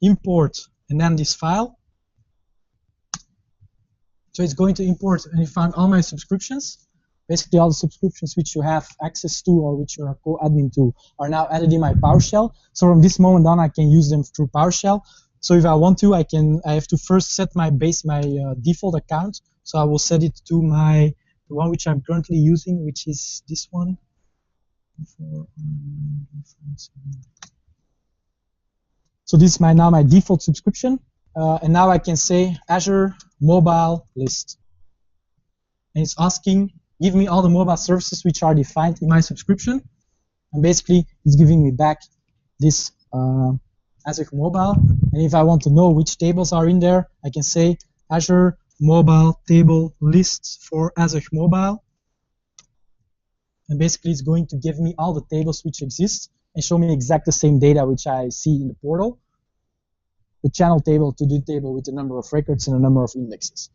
import and then this file. So it's going to import and you find all my subscriptions. Basically all the subscriptions which you have access to or which you are co-admin to are now added in my PowerShell. So from this moment on, I can use them through PowerShell. So if I want to, I have to first set my default account. So I will set it to the one which I'm currently using, which is this one. So this is now my default subscription. And now I can say Azure Mobile List. And it's asking, give me all the mobile services which are defined in my subscription. And basically, it's giving me back this Azure Mobile. And if I want to know which tables are in there, I can say Azure Mobile Table Lists for Azure Mobile. And basically, it's going to give me all the tables which exist and show me exactly the same data which I see in the portal. The channel table, to-do table with the number of records and the number of indexes.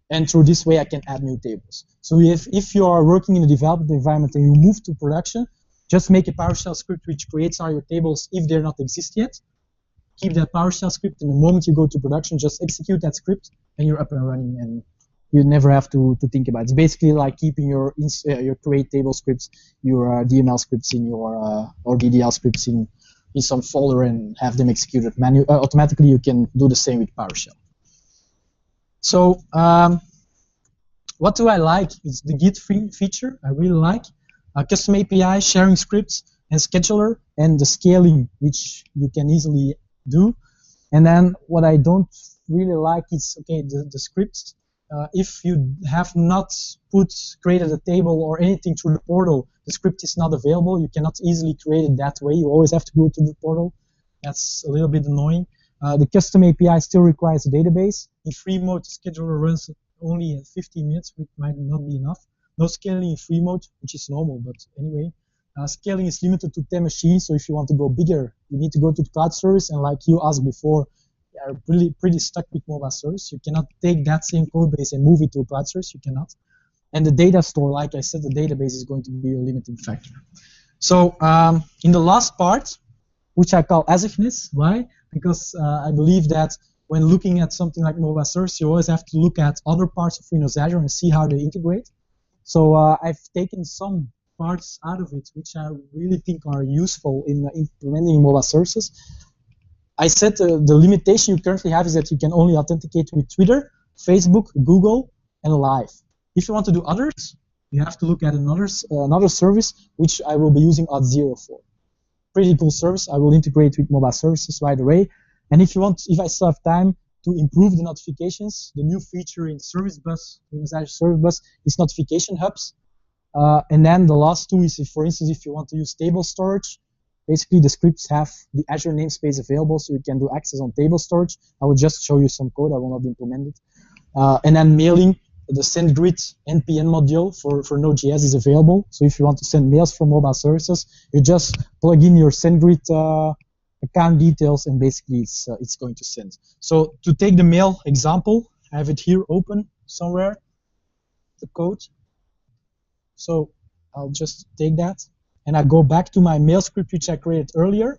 And through this way, I can add new tables. So if you are working in a development environment and you move to production, just make a PowerShell script which creates all your tables if they're not exist yet. Keep that PowerShell script, and the moment you go to production, just execute that script, and you're up and running, and you never have to think about it. It's basically like keeping your create table scripts, your DML scripts in your or DDL scripts in some folder and have them executed automatically. You can do the same with PowerShell. So what do I like? It's the Git feature I really like. Custom API, sharing scripts, and scheduler, and the scaling, which you can easily do. And then what I don't really like is, okay, the scripts. If you have not created a table or anything through the portal, the script is not available. You cannot easily create it that way. You always have to go to the portal. That's a little bit annoying. The custom API still requires a database. In free mode, the scheduler runs only in 15 minutes, which might not be enough. No scaling in free mode, which is normal, but anyway. Scaling is limited to 10 machines, so if you want to go bigger, you need to go to the cloud service, and like you asked before, you are pretty stuck with mobile service. You cannot take that same code base and move it to a cloud service, you cannot. And the data store, like I said, the database is going to be a limiting factor. So in the last part, which I call Azureness, why? Because I believe that when looking at something like mobile service, you always have to look at other parts of Windows Azure and see how they integrate. So I've taken some parts out of it, which I really think are useful in implementing mobile services. I said the limitation you currently have is that you can only authenticate with Twitter, Facebook, Google, and Live. If you want to do others, you have to look at another service, which I will be using Auth0 for. Pretty cool service. I will integrate with mobile services right away. And if I still have time to improve the notifications, the new feature in Service Bus, Windows Azure Service Bus, is notification hubs. And then the last two is, for instance, if you want to use table storage, basically the scripts have the Azure namespace available, so you can do access on table storage. I will just show you some code. I will not implement it. And then mailing, the SendGrid NPN module for Node.js is available. So if you want to send mails from mobile services, you just plug in your SendGrid account details, and basically it's going to send. So to take the mail example, I have it here open somewhere, the code. So I'll just take that, and I go back to my mail script which I created earlier.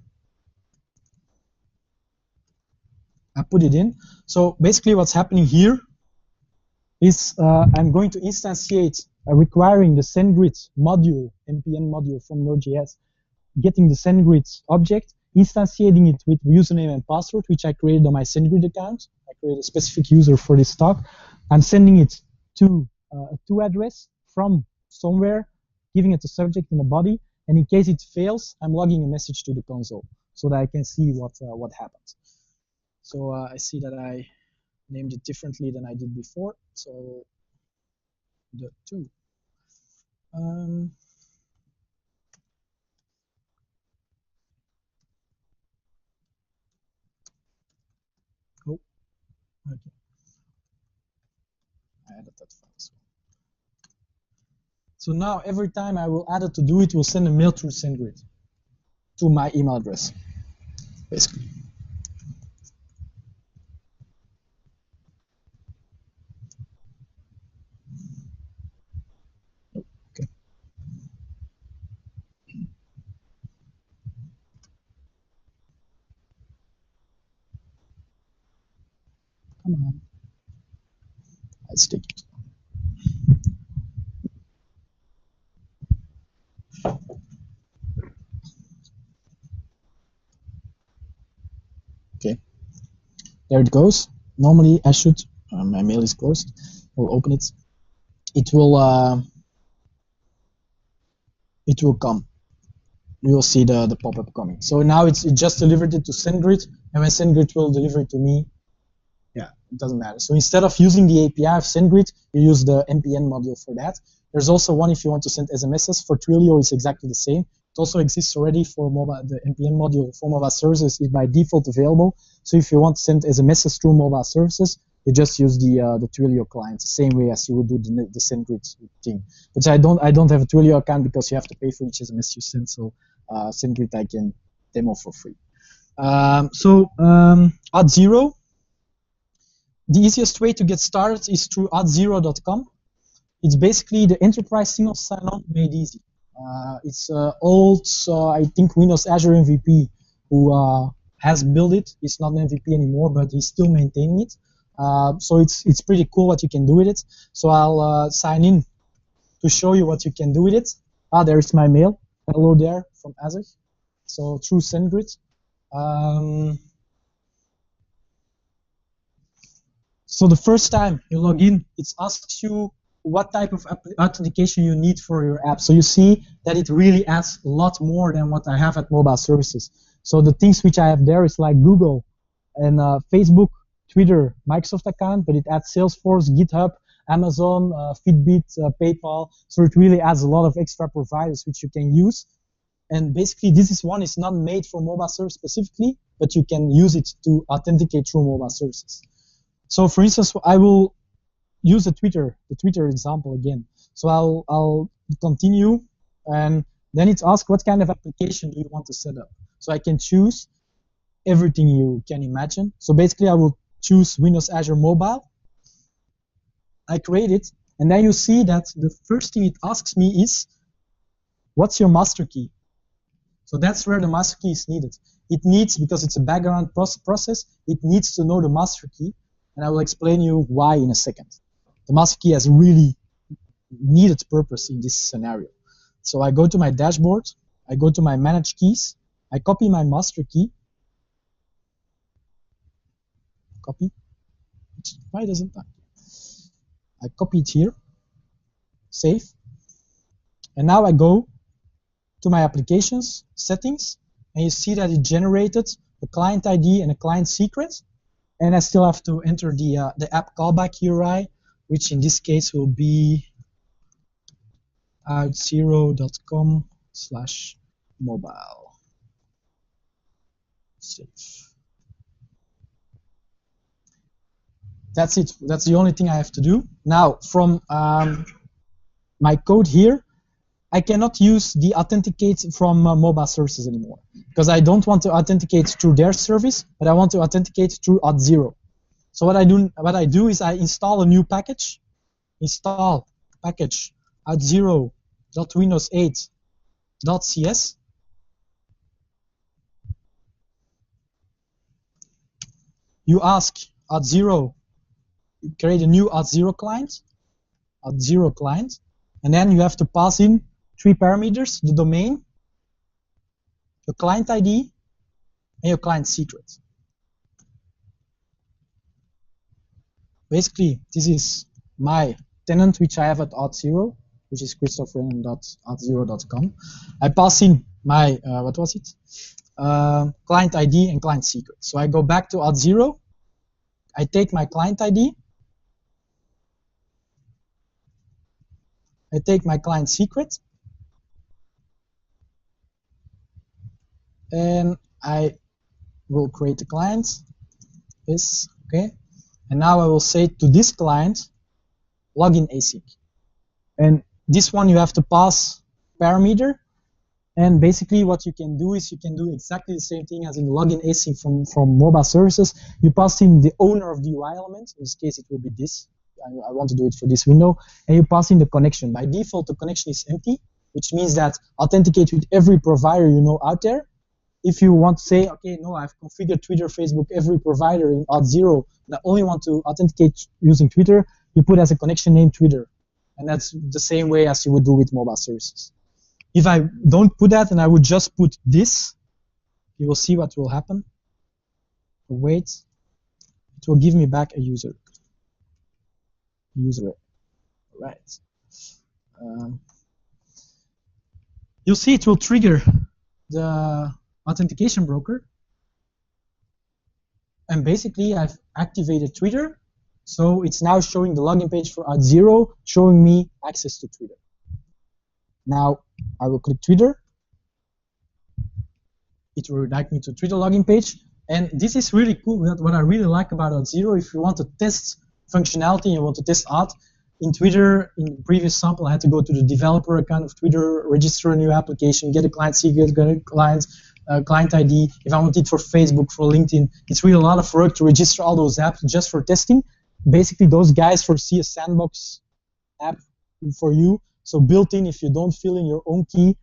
I put it in. So basically what's happening here is I'm going to instantiate requiring the SendGrid module, NPN module from Node.js, getting the SendGrid object, instantiating it with username and password, which I created on my SendGrid account. I created a specific user for this talk. I'm sending it to a to address from somewhere, giving it a subject and a body, and in case it fails, I'm logging a message to the console so that I can see what happens. So I see that I named it differently than I did before. So the 2. Um, oh, okay. I added that file as well. So now every time I will add it to do it, will send a mail through SendGrid to my email address, basically. Okay. Come on. Let's take it. Okay. There it goes. Normally I should, my mail is closed. We'll open it. It will come. You will see the pop-up coming. So now it just delivered it to SendGrid, and when SendGrid will deliver it to me, yeah, it doesn't matter. So instead of using the API of SendGrid, you use the NPN module for that. There's also one if you want to send SMSs. For Twilio, it's exactly the same. It also exists already for mobile. The NPN module for mobile services is by default available. So if you want to send SMSs through mobile services, you just use the Twilio client, the same way as you would do the SendGrid thing. But I don't have a Twilio account because you have to pay for each SMS you send. So SendGrid I can demo for free. Auth0. The easiest way to get started is through auth0.com. It's basically the enterprise single sign-on made easy. It's old, I think, Windows Azure MVP who has built it. It's not an MVP anymore, but he's still maintaining it. So it's pretty cool what you can do with it. So I'll sign in to show you what you can do with it. There is my mail. Hello there from Azure. So through SendGrid. So the first time you log in, it asks you what type of authentication you need for your app. So you see that it really adds a lot more than what I have at mobile services. So the things which I have there is like Google and Facebook, Twitter, Microsoft account, but it adds Salesforce, GitHub, Amazon, Fitbit, PayPal. So it really adds a lot of extra providers which you can use. And basically, this is not made for mobile service specifically, but you can use it to authenticate through mobile services. So for instance, I will use the Twitter example again. So I'll continue, and then it asks what kind of application do you want to set up. So I can choose everything you can imagine. So basically, I will choose Windows Azure Mobile. I create it, and then you see that the first thing it asks me is, what's your master key? So that's where the master key is needed. It needs, because it's a background process, it needs to know the master key, and I will explain you why in a second. The master key has really needed purpose in this scenario. So I go to my dashboard, I go to my manage keys, I copy my master key, copy, why doesn't that? I copy it here, save, and now I go to my applications, settings, and you see that it generated a client ID and a client secret, and I still have to enter the app callback URI, which in this case will be auth0.com/mobile. Save. That's it. That's the only thing I have to do. Now, from my code here, I cannot use the authenticate from mobile services anymore because I don't want to authenticate through their service, but I want to authenticate through Auth0. So what I do is I install a new package. Install package auth0.windows8.cs. You ask Auth0, create a new Auth0 client, and then you have to pass in 3 parameters: the domain, your client ID, and your client secret. Basically, this is my tenant which I have at Auth0, which is kristofrennen.auth0.com. I pass in my client ID and client secret. So I go back to Auth0. I take my client ID. I take my client secret, and I will create a client. This, okay, and now I will say to this client, login async. And this one you have to pass parameter. And basically what you can do is you can do exactly the same thing as in login async from mobile services. You pass in the owner of the UI element. In this case, it will be this. I want to do it for this window. And you pass in the connection. By default, the connection is empty, which means that authenticate with every provider you know out there. If you want to say, okay, no, I've configured Twitter, Facebook, every provider in Auth0, and I only want to authenticate using Twitter, you put as a connection name Twitter. And that's the same way as you would do with mobile services. If I don't put that and I would just put this, you will see what will happen. Wait, it will give me back a user. Right. You'll see it will trigger the authentication broker. And basically I've activated Twitter. So it's now showing the login page for Auth0, showing me access to Twitter. Now I will click Twitter. It will redirect me to Twitter login page. And this is really cool. What I really like about Auth0, if you want to test functionality and you want to test Auth, in Twitter, in the previous sample, I had to go to the developer account of Twitter, register a new application, get a client secret, get a client ID. If I want it for Facebook, for LinkedIn, it's really a lot of work to register all those apps just for testing. Basically, those guys foresee a sandbox app for you. So built in, if you don't fill in your own key,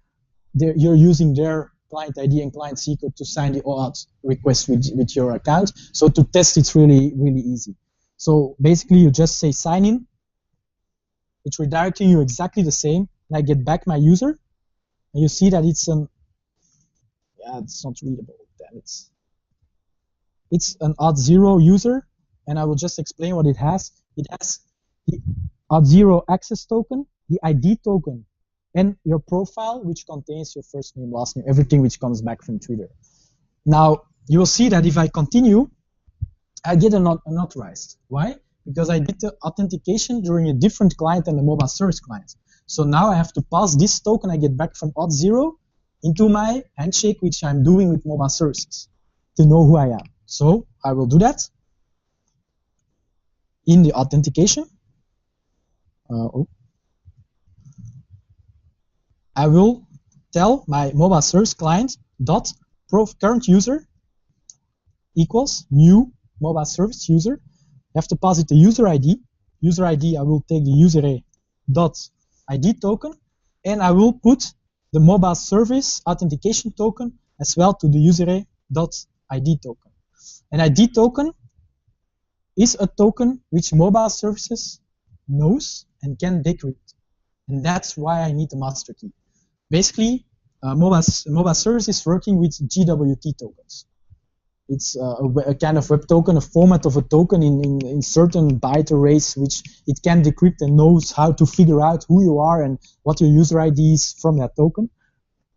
you're using their client ID and client secret to sign the OAuth request with your account. So to test, it's really, really easy. So basically, you just say sign in. It's redirecting you exactly the same. And I get back my user. And you see that it's an, yeah, it's not readable. Damn it. It's an Auth0 user. And I will just explain what it has. It has the Auth0 access token, the ID token, and your profile, which contains your first name, last name, everything which comes back from Twitter. Now, you will see that if I continue, I get unauthorized. Why? Because I did the authentication during a different client than the mobile service client. So now I have to pass this token I get back from Auth0 into my handshake, which I'm doing with mobile services, to know who I am. So I will do that in the authentication. I will tell my mobile service client dot current user equals new mobile service user. I have to pass it the user ID. User ID, I will take the user dot ID token, and I will put the mobile service authentication token as well to the user dot ID token. An ID token is a token which mobile services knows and can decrypt, and that's why I need the master key. Basically, mobile service is working with GWT tokens. It's a kind of web token, a format of a token in certain byte arrays, which it can decrypt and knows how to figure out who you are and what your user ID is from that token.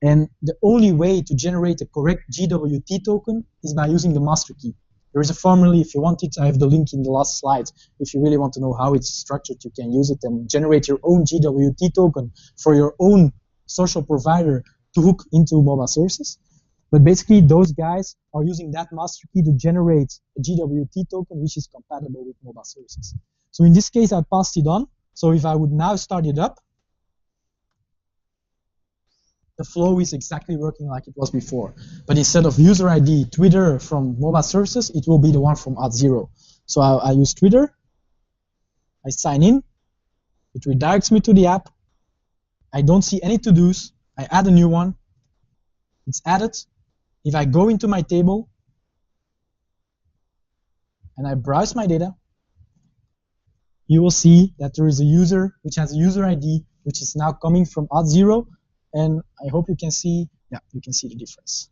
And the only way to generate a correct GWT token is by using the master key. There is a formula, if you want it, I have the link in the last slide. If you really want to know how it's structured, you can use it and generate your own GWT token for your own social provider to hook into mobile services. But basically, those guys are using that master key to generate a GWT token, which is compatible with mobile services. So in this case, I passed it on. So if I would now start it up, the flow is exactly working like it was before. But instead of user ID, Twitter from mobile services, it will be the one from Auth0. So I use Twitter. I sign in. It redirects me to the app. I don't see any to-dos. I add a new one. It's added. If I go into my table and I browse my data, you will see that there is a user which has a user ID which is now coming from Auth0, and I hope you can see, yeah, you can see the difference.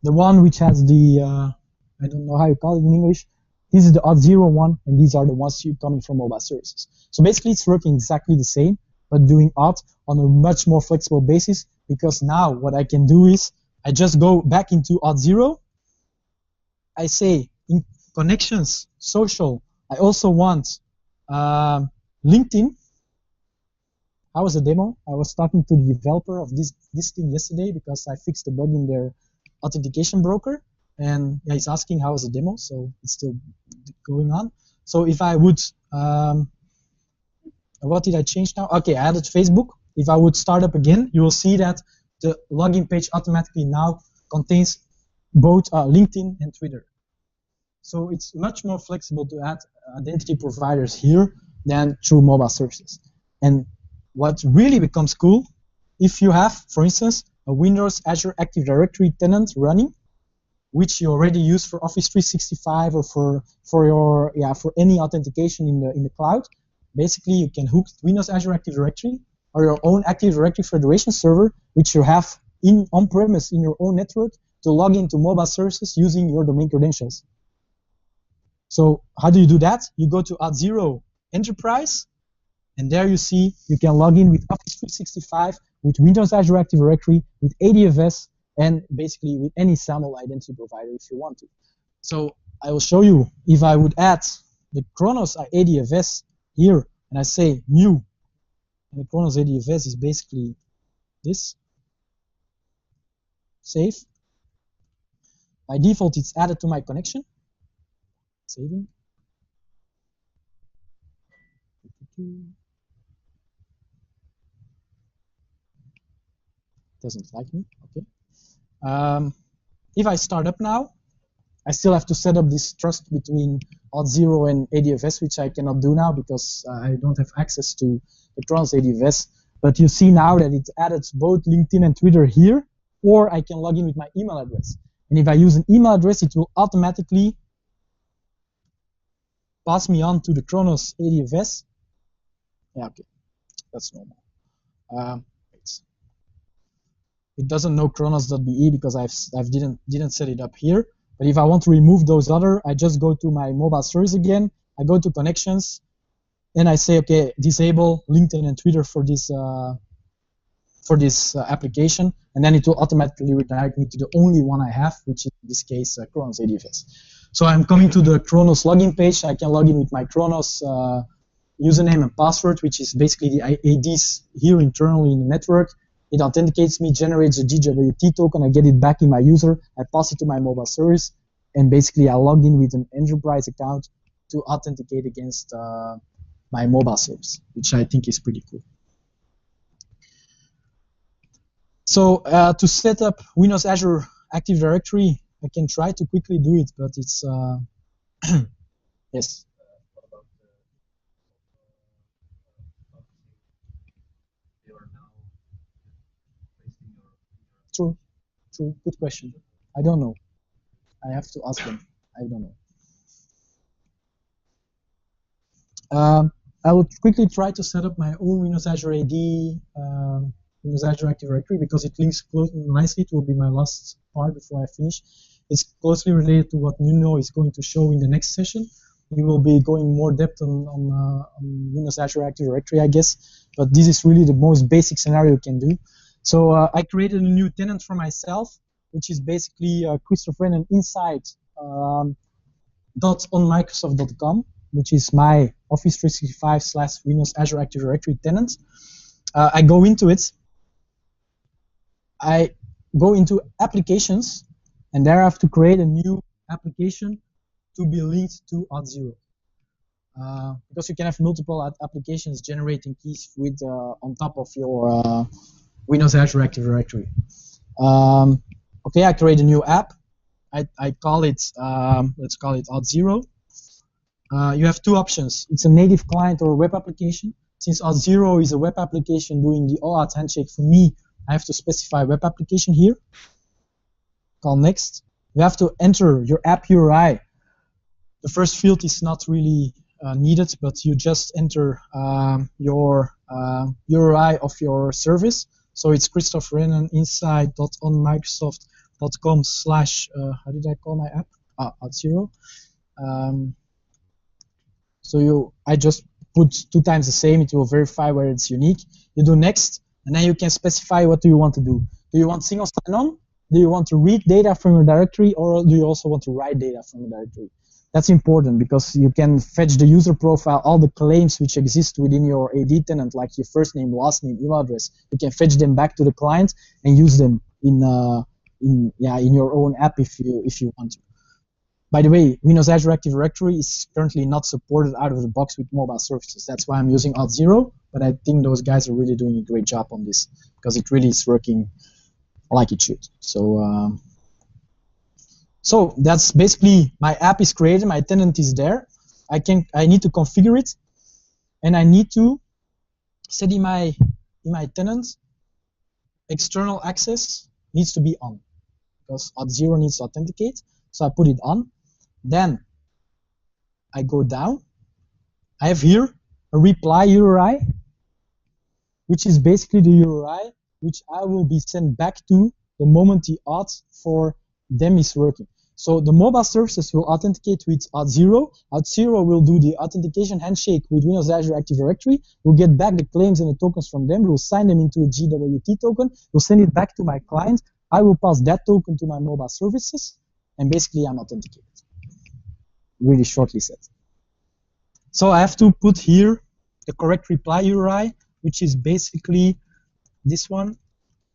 The one which has the, I don't know how you call it in English, this is the Auth0 one, and these are the ones coming from mobile services. So basically it's working exactly the same, but doing Auth on a much more flexible basis, because now what I can do is I just go back into Auth0. I say in connections, social, I also want LinkedIn. how was the demo? I was talking to the developer of this thing yesterday because I fixed a bug in their Authentication Broker, and yeah, he's asking how was the demo, so it's still going on. So if I would, what did I change now? Okay, I added Facebook. If I would start up again, you will see that the login page automatically now contains both LinkedIn and Twitter. So it's much more flexible to add identity providers here than through mobile services. And what really becomes cool, if you have, for instance, a Windows Azure Active Directory tenant running, which you already use for Office 365 or for any authentication in the cloud, basically you can hook Windows Azure Active Directory or your own Active Directory Federation server, which you have on-premise in your own network, to log into mobile services using your domain credentials. So how do you do that? You go to Auth0 Enterprise, and there you see you can log in with Office 365, with Windows Azure Active Directory, with ADFS, and basically with any SAML identity provider if you want to. So I will show you if I would add the Kronos ADFS here, and I say new, and the Kronos ADFS is basically this. Save. By default, it's added to my connection. Saving. Doesn't like me. Okay. If I start up now, I still have to set up this trust between Auth0 and ADFS, which I cannot do now because I don't have access to the Kronos ADFS. But you see now that it added both LinkedIn and Twitter here, or I can log in with my email address. And if I use an email address, it will automatically pass me on to the Kronos ADFS. Yeah, okay, that's normal. It doesn't know Kronos.be because I didn't set it up here. But if I want to remove those other, I just go to my mobile service again. I go to connections, and I say, okay, disable LinkedIn and Twitter for this application, and then it will automatically redirect me to the only one I have, which is in this case Kronos ADFS. So I'm coming to the Kronos login page. I can log in with my Kronos username and password, which is basically the IDs here internally in the network. It authenticates me, generates a GWT token, I get it back in my user, I pass it to my mobile service, and basically I logged in with an enterprise account to authenticate against my mobile service, which I think is pretty cool. So to set up Windows Azure Active Directory, I can try to quickly do it, but it's, yes. True, good question. I don't know. I have to ask them. I don't know. I would quickly try to set up my own Windows Azure AD, Windows Azure Active Directory, because it links nicely. It will be my last part before I finish. It's closely related to what Nuno is going to show in the next session. We will be going more depth on Windows Azure Active Directory, I guess, but this is really the most basic scenario you can do. So I created a new tenant for myself, which is basically Kristof Rennen inside .onmicrosoft.com, which is my Office 365 / Windows Azure Active Directory tenant. I go into it. I go into applications, and there I have to create a new application to be linked to Auth0. Because you can have multiple applications generating keys with on top of your Windows Azure Active Directory. Okay, I create a new app. I call it, let's call it Auth0. You have two options. It's a native client or a web application. Since Auth0 is a web application doing the OAuth handshake for me, I have to specify web application here. Call next. You have to enter your app URI. The first field is not really needed, but you just enter your URI of your service. So it's Kristof Rennen inside.onmicrosoft.com / how did I call my app? Auth0. So I just put 2 times the same. It will verify where it's unique. You do next, and then you can specify what do you want to do. Do you want single sign-on? Do you want to read data from your directory, or do you also want to write data from the directory? That's important because you can fetch the user profile, all the claims which exist within your AD tenant, like your first name, last name, email address. You can fetch them back to the client and use them in your own app if you want to. By the way, Windows Azure Active Directory is currently not supported out of the box with mobile services. That's why I'm using Auth0, but I think those guys are really doing a great job on this because it really is working like it should. So that's basically my app is created, my tenant is there. I need to configure it, and I need to set in my tenant external access needs to be on because Auth0 needs to authenticate. So I put it on. Then I go down. I have here a reply URI, which is basically the URI which I will be sent back to the moment the auth for them is working. So the mobile services will authenticate with Auth0. Auth0 will do the authentication handshake with Windows Azure Active Directory. We'll get back the claims and the tokens from them. We'll sign them into a GWT token. We'll send it back to my client. I will pass that token to my mobile services, and basically I'm authenticated. Really shortly said. So I have to put here the correct reply URI, which is basically this one,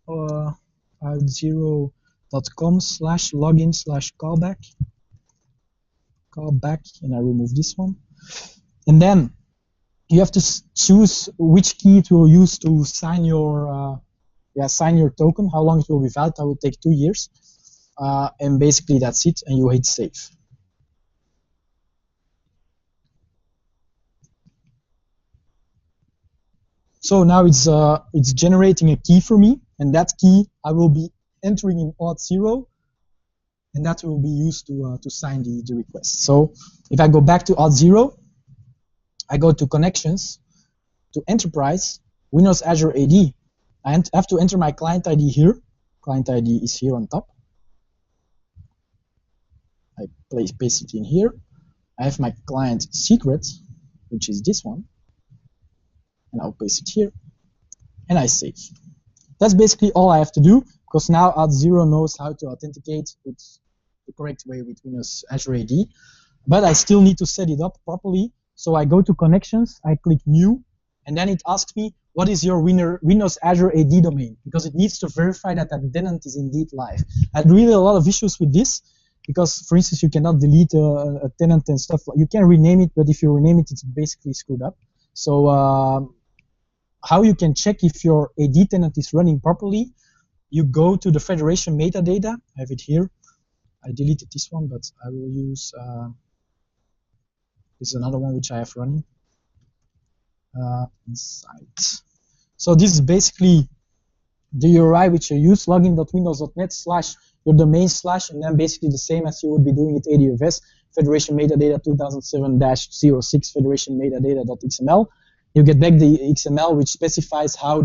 auth0.com/login/callback. Callback, and I remove this one. And then you have to choose which key it will use to sign your token, how long it will be valid. That will take 2 years. And basically that's it, and you hit save. So now it's generating a key for me, and that key I will be entering in Auth0, and that will be used to sign the request. So if I go back to Auth0, I go to Connections, to Enterprise, Windows Azure AD. I have to enter my client ID here. Client ID is here on top. I paste it in here. I have my client secret, which is this one. And I'll paste it here, and I save. That's basically all I have to do, because now Auth0 knows how to authenticate with the correct way with Windows Azure AD, but I still need to set it up properly. So I go to Connections, I click New, and then it asks me, what is your Windows Azure AD domain? Because it needs to verify that that tenant is indeed live. I had really a lot of issues with this, because, for instance, you cannot delete a tenant and stuff. You can rename it, but if you rename it, it's basically screwed up. So how you can check if your AD tenant is running properly, you go to the federation metadata. I have it here. I deleted this one, but I will use, this is another one which I have running. Inside. So this is basically the URI which you use, login.windows.net/your domain / and then basically the same as you would be doing with ADFS, federation metadata 2007-06 federation metadata.xml. You get back the XML which specifies how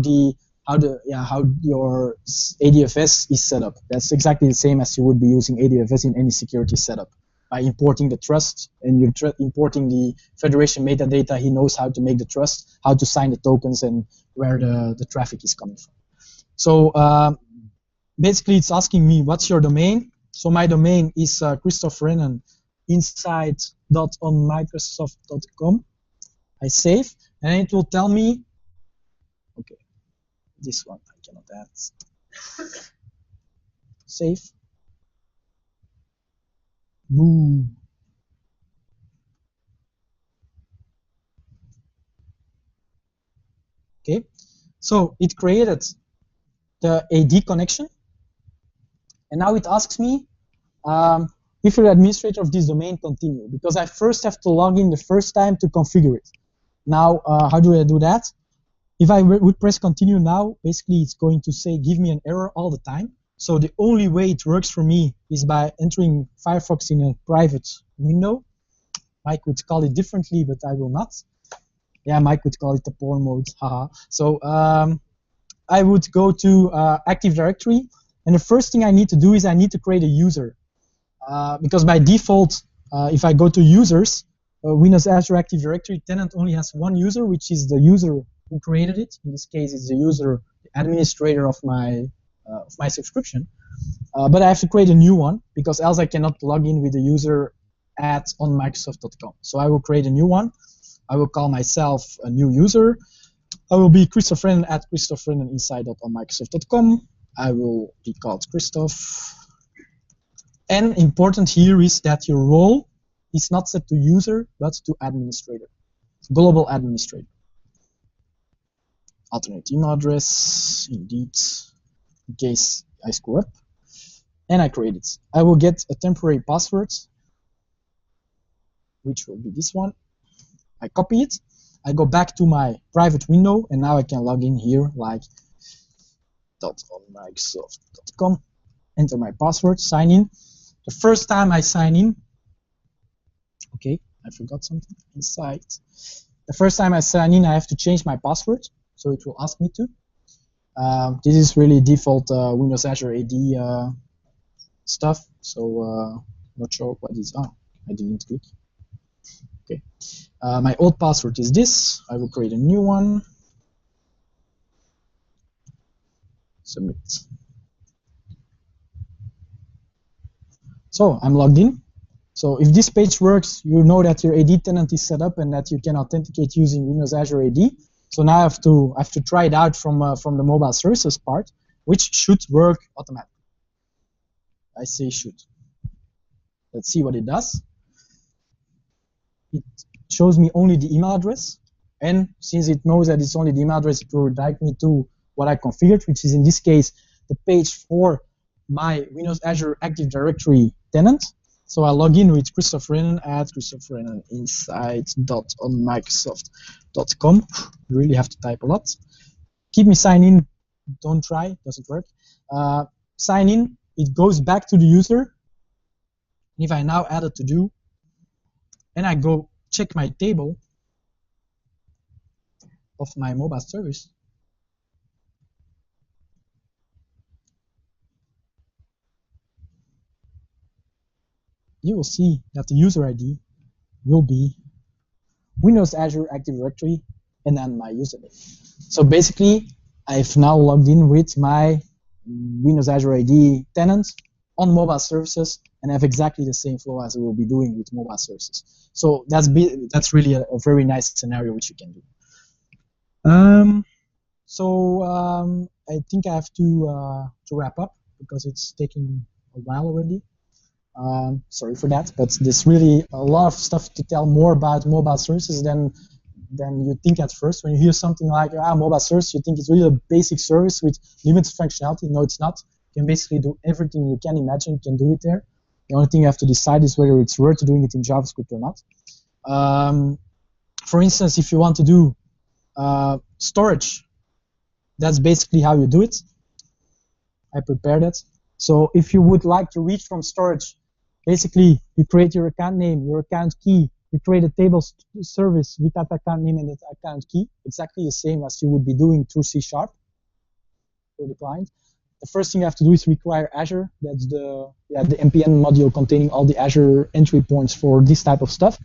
your ADFS is set up. That's exactly the same as you would be using ADFS in any security setup. By importing the trust and you're importing the federation metadata, he knows how to make the trust, how to sign the tokens, and where the traffic is coming from. So basically it's asking me, what's your domain? So my domain is Kristof Rennen inside.onmicrosoft.com. I save, and it will tell me, okay, this one I cannot add. Save. Boom. Okay, so it created the AD connection, and now it asks me if you're the administrator of this domain, continue, because I first have to log in the first time to configure it. Now, how do I do that? If I would press continue now, basically it's going to say give me an error all the time. So the only way it works for me is by entering Firefox in a private window. Mike would call it differently, but I will not. Yeah, Mike would call it the porn mode, haha. So I would go to Active Directory, and the first thing I need to do is I need to create a user. Because by default, if I go to users, Windows Azure Active Directory tenant only has one user, which is the user who created it. In this case, it's the user, the administrator of my subscription. But I have to create a new one, because else I cannot log in with the user at onmicrosoft.com. So I will create a new one. I will call myself a new user. I will be Kristof Rennen at kristofrenneninsight.onmicrosoft.com. I will be called Kristof. And important here is that your role is not set to user, but to administrator, global administrator. Alternate email address, indeed, in case I screw up. And I create it. I will get a temporary password, which will be this one. I copy it. I go back to my private window, and now I can log in here like .onmicrosoft.com, enter my password, sign in. The first time I sign in, okay, I forgot something inside. The first time I sign in, I have to change my password, so it will ask me to. This is really default Windows Azure AD stuff, so not sure what is. Oh, I didn't click. Okay, my old password is this. I will create a new one. Submit. So I'm logged in. So if this page works, you know that your AD tenant is set up and that you can authenticate using Windows Azure AD. So now I have to try it out from the mobile services part, which should work automatically. I say should. Let's see what it does. It shows me only the email address, and since it knows that it's only the email address, it will redirect me to what I configured, which is in this case the page for my Windows Azure Active Directory tenant. So I log in with Kristof Rennen at kristofrenneninsight.onmicrosoft.com. You really have to type a lot. Keep me sign in. Don't try, doesn't work. Sign in. It goes back to the user. And if I now add a to-do, and I go check my table of my mobile service, you will see that the user ID will be Windows Azure Active Directory and then my username. So basically, I've now logged in with my Windows Azure AD tenant on mobile services and have exactly the same flow as I will be doing with mobile services. So that's really a very nice scenario which you can do. I think I have to wrap up because it's taking a while already. Sorry for that, but there's really a lot of stuff to tell more about mobile services than you think at first. When you hear something like mobile service, you think it's really a basic service with limited functionality. No, it's not. You can basically do everything you can imagine. You can do it there. The only thing you have to decide is whether it's worth doing it in JavaScript or not. For instance, if you want to do storage, that's basically how you do it. I prepared it. So if you would like to read from storage, basically you create your account name, your account key, you create a table service with that account name and that account key, exactly the same as you would be doing through C# for the client. The first thing you have to do is require Azure. That's the npm module containing all the Azure entry points for this type of stuff.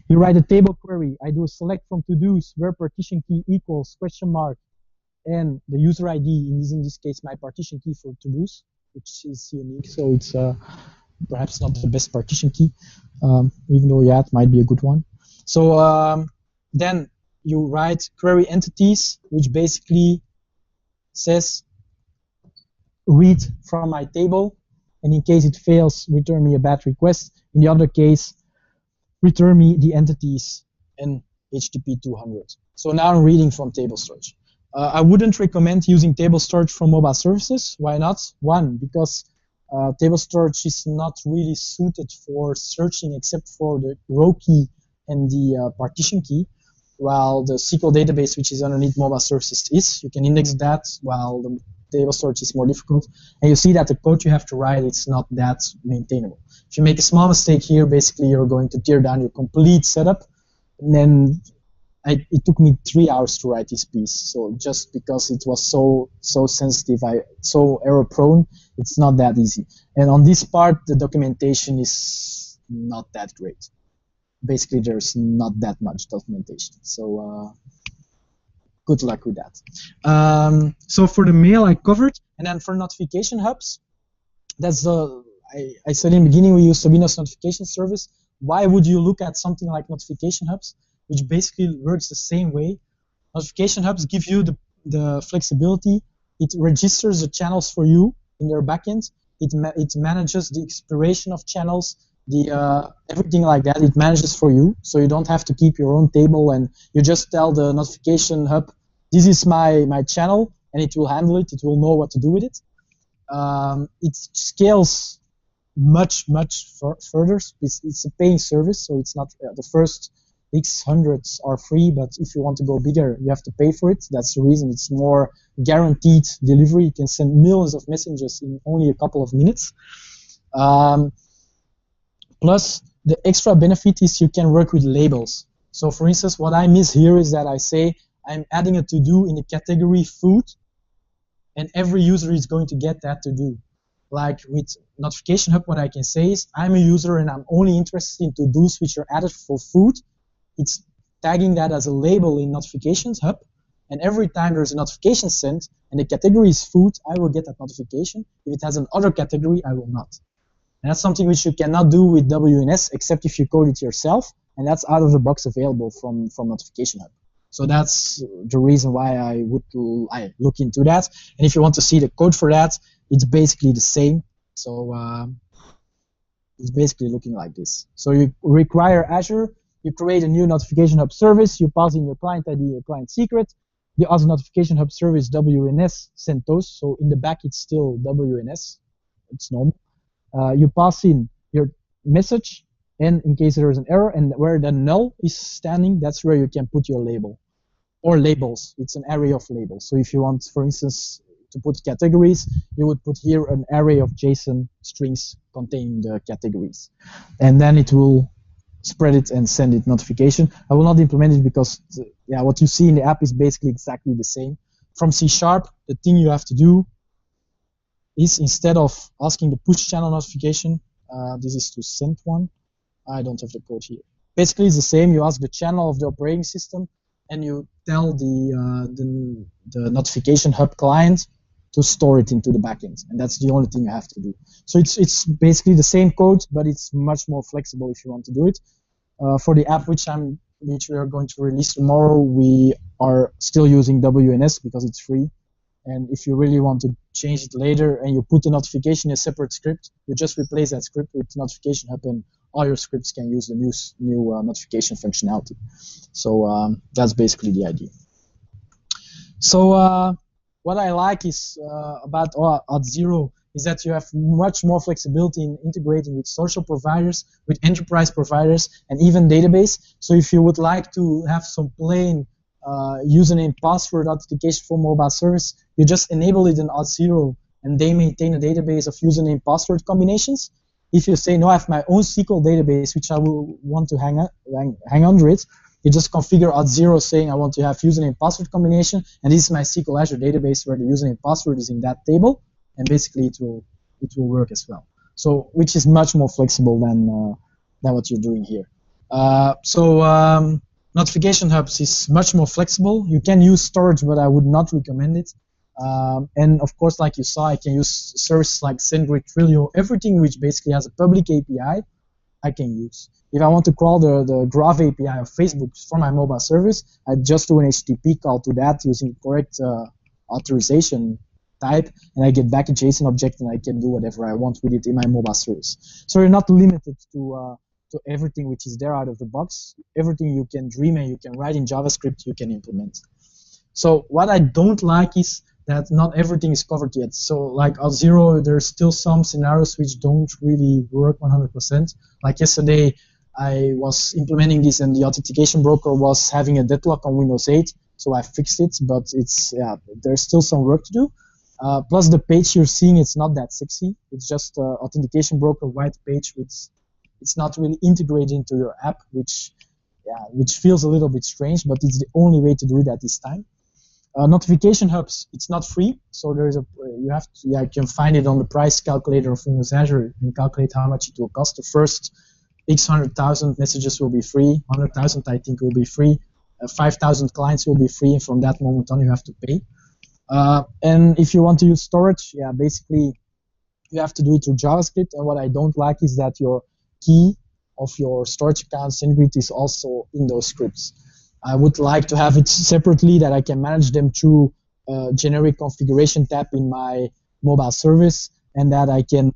You write a table query. I do a select from to-dos where partition key equals question mark and the user ID, in this case my partition key for to-dos, which is unique, so it's perhaps not the best partition key, even though it might be a good one. So then you write query entities, which basically says read from my table, and in case it fails, return me a bad request. In the other case, return me the entities and HTTP 200. So now I'm reading from table storage. I wouldn't recommend using table storage from mobile services. Why not? One, because table storage is not really suited for searching except for the row key and the partition key, while the SQL database, which is underneath mobile services, is. You can index that, while the table storage is more difficult. And you see that the code you have to write, it's not that maintainable. If you make a small mistake here, basically you're going to tear down your complete setup. And then it took me 3 hours to write this piece. So just because it was so sensitive, so error prone, it's not that easy. And on this part, the documentation is not that great. Basically, there's not that much documentation. So good luck with that. So for the mail, I covered. And then for notification hubs, that's I said in the beginning we use Sabino's notification service. why would you look at something like notification hubs, which basically works the same way? Notification hubs give you the flexibility. It registers the channels for you in their backend. It manages the expiration of channels, everything like that. It manages for you, so you don't have to keep your own table, and you just tell the notification hub, this is my channel, and it will handle it. It will know what to do with it. It scales much further. It's a paying service, so it's not the first X hundreds are free, but if you want to go bigger, you have to pay for it. That's the reason it's more guaranteed delivery. You can send millions of messages in only a couple of minutes. Plus, the extra benefit is you can work with labels. So for instance, what I miss here is that I say I'm adding a to-do in the category food, and every user is going to get that to-do. Like with Notification Hub, what I can say is I'm a user and I'm only interested in to-dos which are added for food. It's tagging that as a label in Notifications Hub, and every time there's a notification sent and the category is food, I will get that notification. If it has another category, I will not. And that's something which you cannot do with WNS except if you code it yourself, and that's out of the box available from Notification Hub. So that's the reason why I look into that. And if you want to see the code for that, it's basically the same. So it's basically looking like this. So you require Azure, you create a new Notification Hub service, you pass in your client ID, your client secret. The other Notification Hub service, WNS, CentOS. So in the back, it's still WNS. It's normal. You pass in your message, and in case there is an error, and where the null is standing, that's where you can put your label. Or labels. It's an array of labels. So if you want, for instance, to put categories, you would put here an array of JSON strings containing the categories. And then it will spread it and send it notification. I will not implement it because what you see in the app is basically exactly the same. From C#, the thing you have to do is, instead of asking the push channel notification, this is to send one. I don't have the code here. Basically, it's the same. You ask the channel of the operating system, and you tell the Notification Hub client to store it into the backend, and that's the only thing you have to do. So it's basically the same code, but it's much more flexible if you want to do it. For the app which we are going to release tomorrow, we are still using WNS because it's free. And if you really want to change it later and you put the notification in a separate script, you just replace that script with Notification Hub, and all your scripts can use the new notification functionality. So that's basically the idea. So what I like is about Auth0 is that you have much more flexibility in integrating with social providers, with enterprise providers, and even database. So if you would like to have some plain username password authentication for mobile service, you just enable it in Auth0, and they maintain a database of username password combinations. If you say, no, I have my own SQL database which I will want to hang under it, you just configure Auth0 saying I want to have username password combination, and this is my SQL Azure database where the username password is in that table, and basically it will work as well. So which is much more flexible than what you're doing here. Notification Hubs is much more flexible. You can use storage, but I would not recommend it. And of course, like you saw, I can use services like SendGrid, Twilio, everything which basically has a public API, I can use. If I want to call the Graph API of Facebook for my mobile service, I just do an HTTP call to that using correct authorization type, and I get back a JSON object, and I can do whatever I want with it in my mobile service. So you're not limited to everything which is there out of the box. Everything you can dream and you can write in JavaScript, you can implement. So what I don't like is that not everything is covered yet. So like Auth0, there's still some scenarios which don't really work 100%. Like yesterday, I was implementing this and the Authentication Broker was having a deadlock on Windows 8, so I fixed it, but there's still some work to do. Plus the page you're seeing, it's not that sexy. It's just Authentication Broker white page with it's not really integrated into your app, which feels a little bit strange, but it's the only way to do it at this time. Notification Hubs, it's not free, so there's you can find it on the price calculator of Windows Azure and calculate how much it will cost. The first X 100,000 messages will be free, 100,000 I think will be free, 5,000 clients will be free, and from that moment on you have to pay. And if you want to use storage, basically you have to do it through JavaScript, and what I don't like is that your key of your storage accounts SendGrid is also in those scripts. I would like to have it separately that I can manage them through a generic configuration tab in my mobile service, and that I can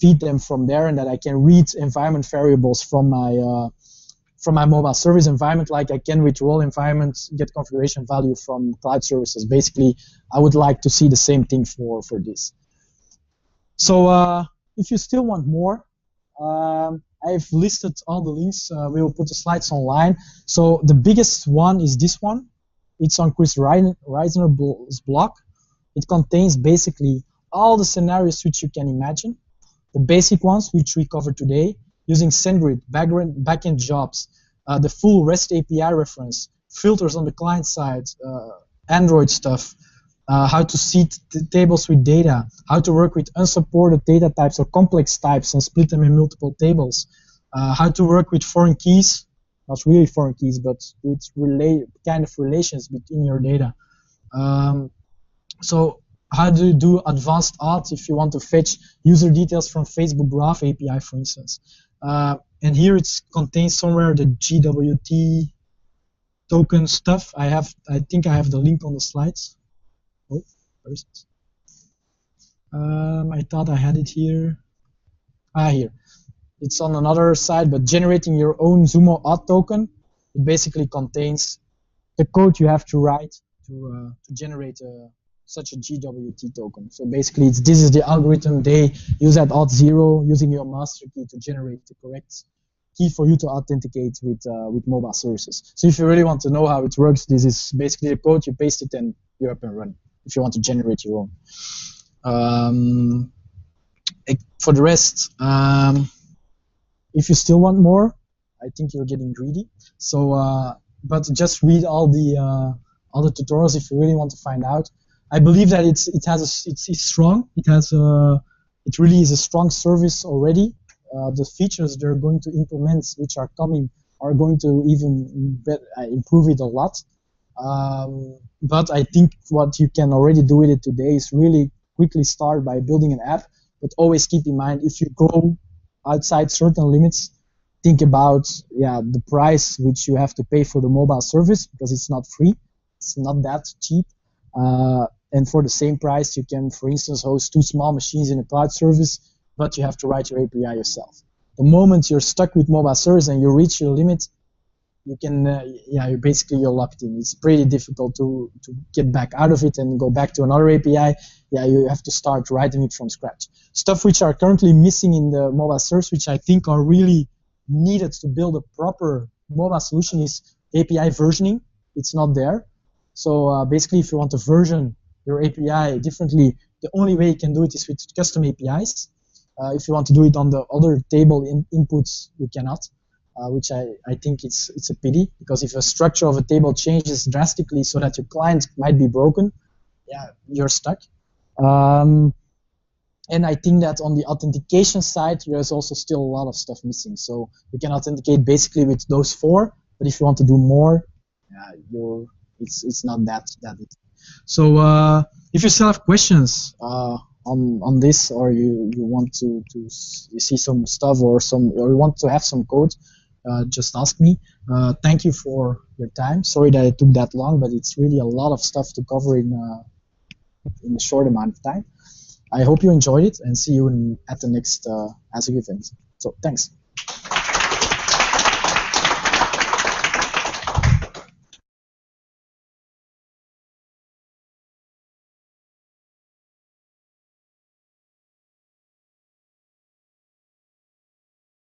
feed them from there, and that I can read environment variables from my mobile service environment, like I can with role environments get configuration value from cloud services. Basically, I would like to see the same thing for this. So if you still want more, I've listed all the links. We will put the slides online. So the biggest one is this one. It's on Chris Reisner's blog. It contains basically all the scenarios which you can imagine. The basic ones, which we covered today, using SendGrid, backend jobs, the full REST API reference, filters on the client side, Android stuff, how to seed tables with data, how to work with unsupported data types or complex types and split them in multiple tables, how to work with foreign keys, not really foreign keys, but with kind of relations between your data. So how do you do advanced auth if you want to fetch user details from Facebook Graph API, for instance. And here it contains somewhere the GWT token stuff. I think I have the link on the slides. Oh, where is it? I thought I had it here. Here. It's on another side, but generating your own Zumo auth token, it basically contains the code you have to write to generate such a GWT token. So basically, this is the algorithm they use at Auth0, using your master key to generate the correct key for you to authenticate with mobile services. So if you really want to know how it works, this is basically the code. You paste it and you're up and running. If you want to generate your own. For the rest, if you still want more, I think you're getting greedy. So, but just read all the tutorials if you really want to find out. I believe that it's strong. It really is a strong service already. The features they're going to implement, which are coming, are going to even improve it a lot. But I think what you can already do with it today is really quickly start by building an app. But always keep in mind, if you go outside certain limits, think about the price which you have to pay for the mobile service, because it's not free. It's not that cheap. And for the same price, you can, for instance, host 2 small machines in a cloud service, but you have to write your API yourself. The moment you're stuck with mobile service and you reach your limit, you can, you're locked in. It's pretty difficult to get back out of it and go back to another API. You have to start writing it from scratch. Stuff which are currently missing in the mobile service, which I think are really needed to build a proper mobile solution, is API versioning. It's not there. So basically, if you want to version your API differently, the only way you can do it is with custom APIs. If you want to do it on the other table inputs, you cannot, which I think it's a pity, because if a structure of a table changes drastically so that your client might be broken, you're stuck. And I think that on the authentication side, there's also still a lot of stuff missing. So you can authenticate basically with those 4, but if you want to do more, it's not that easy. So if you still have questions on this, or you want to see some stuff, or you want to have some code, just ask me. Thank you for your time. Sorry that it took that long, but it's really a lot of stuff to cover in a short amount of time. I hope you enjoyed it, and see you at the next Azure event. So thanks.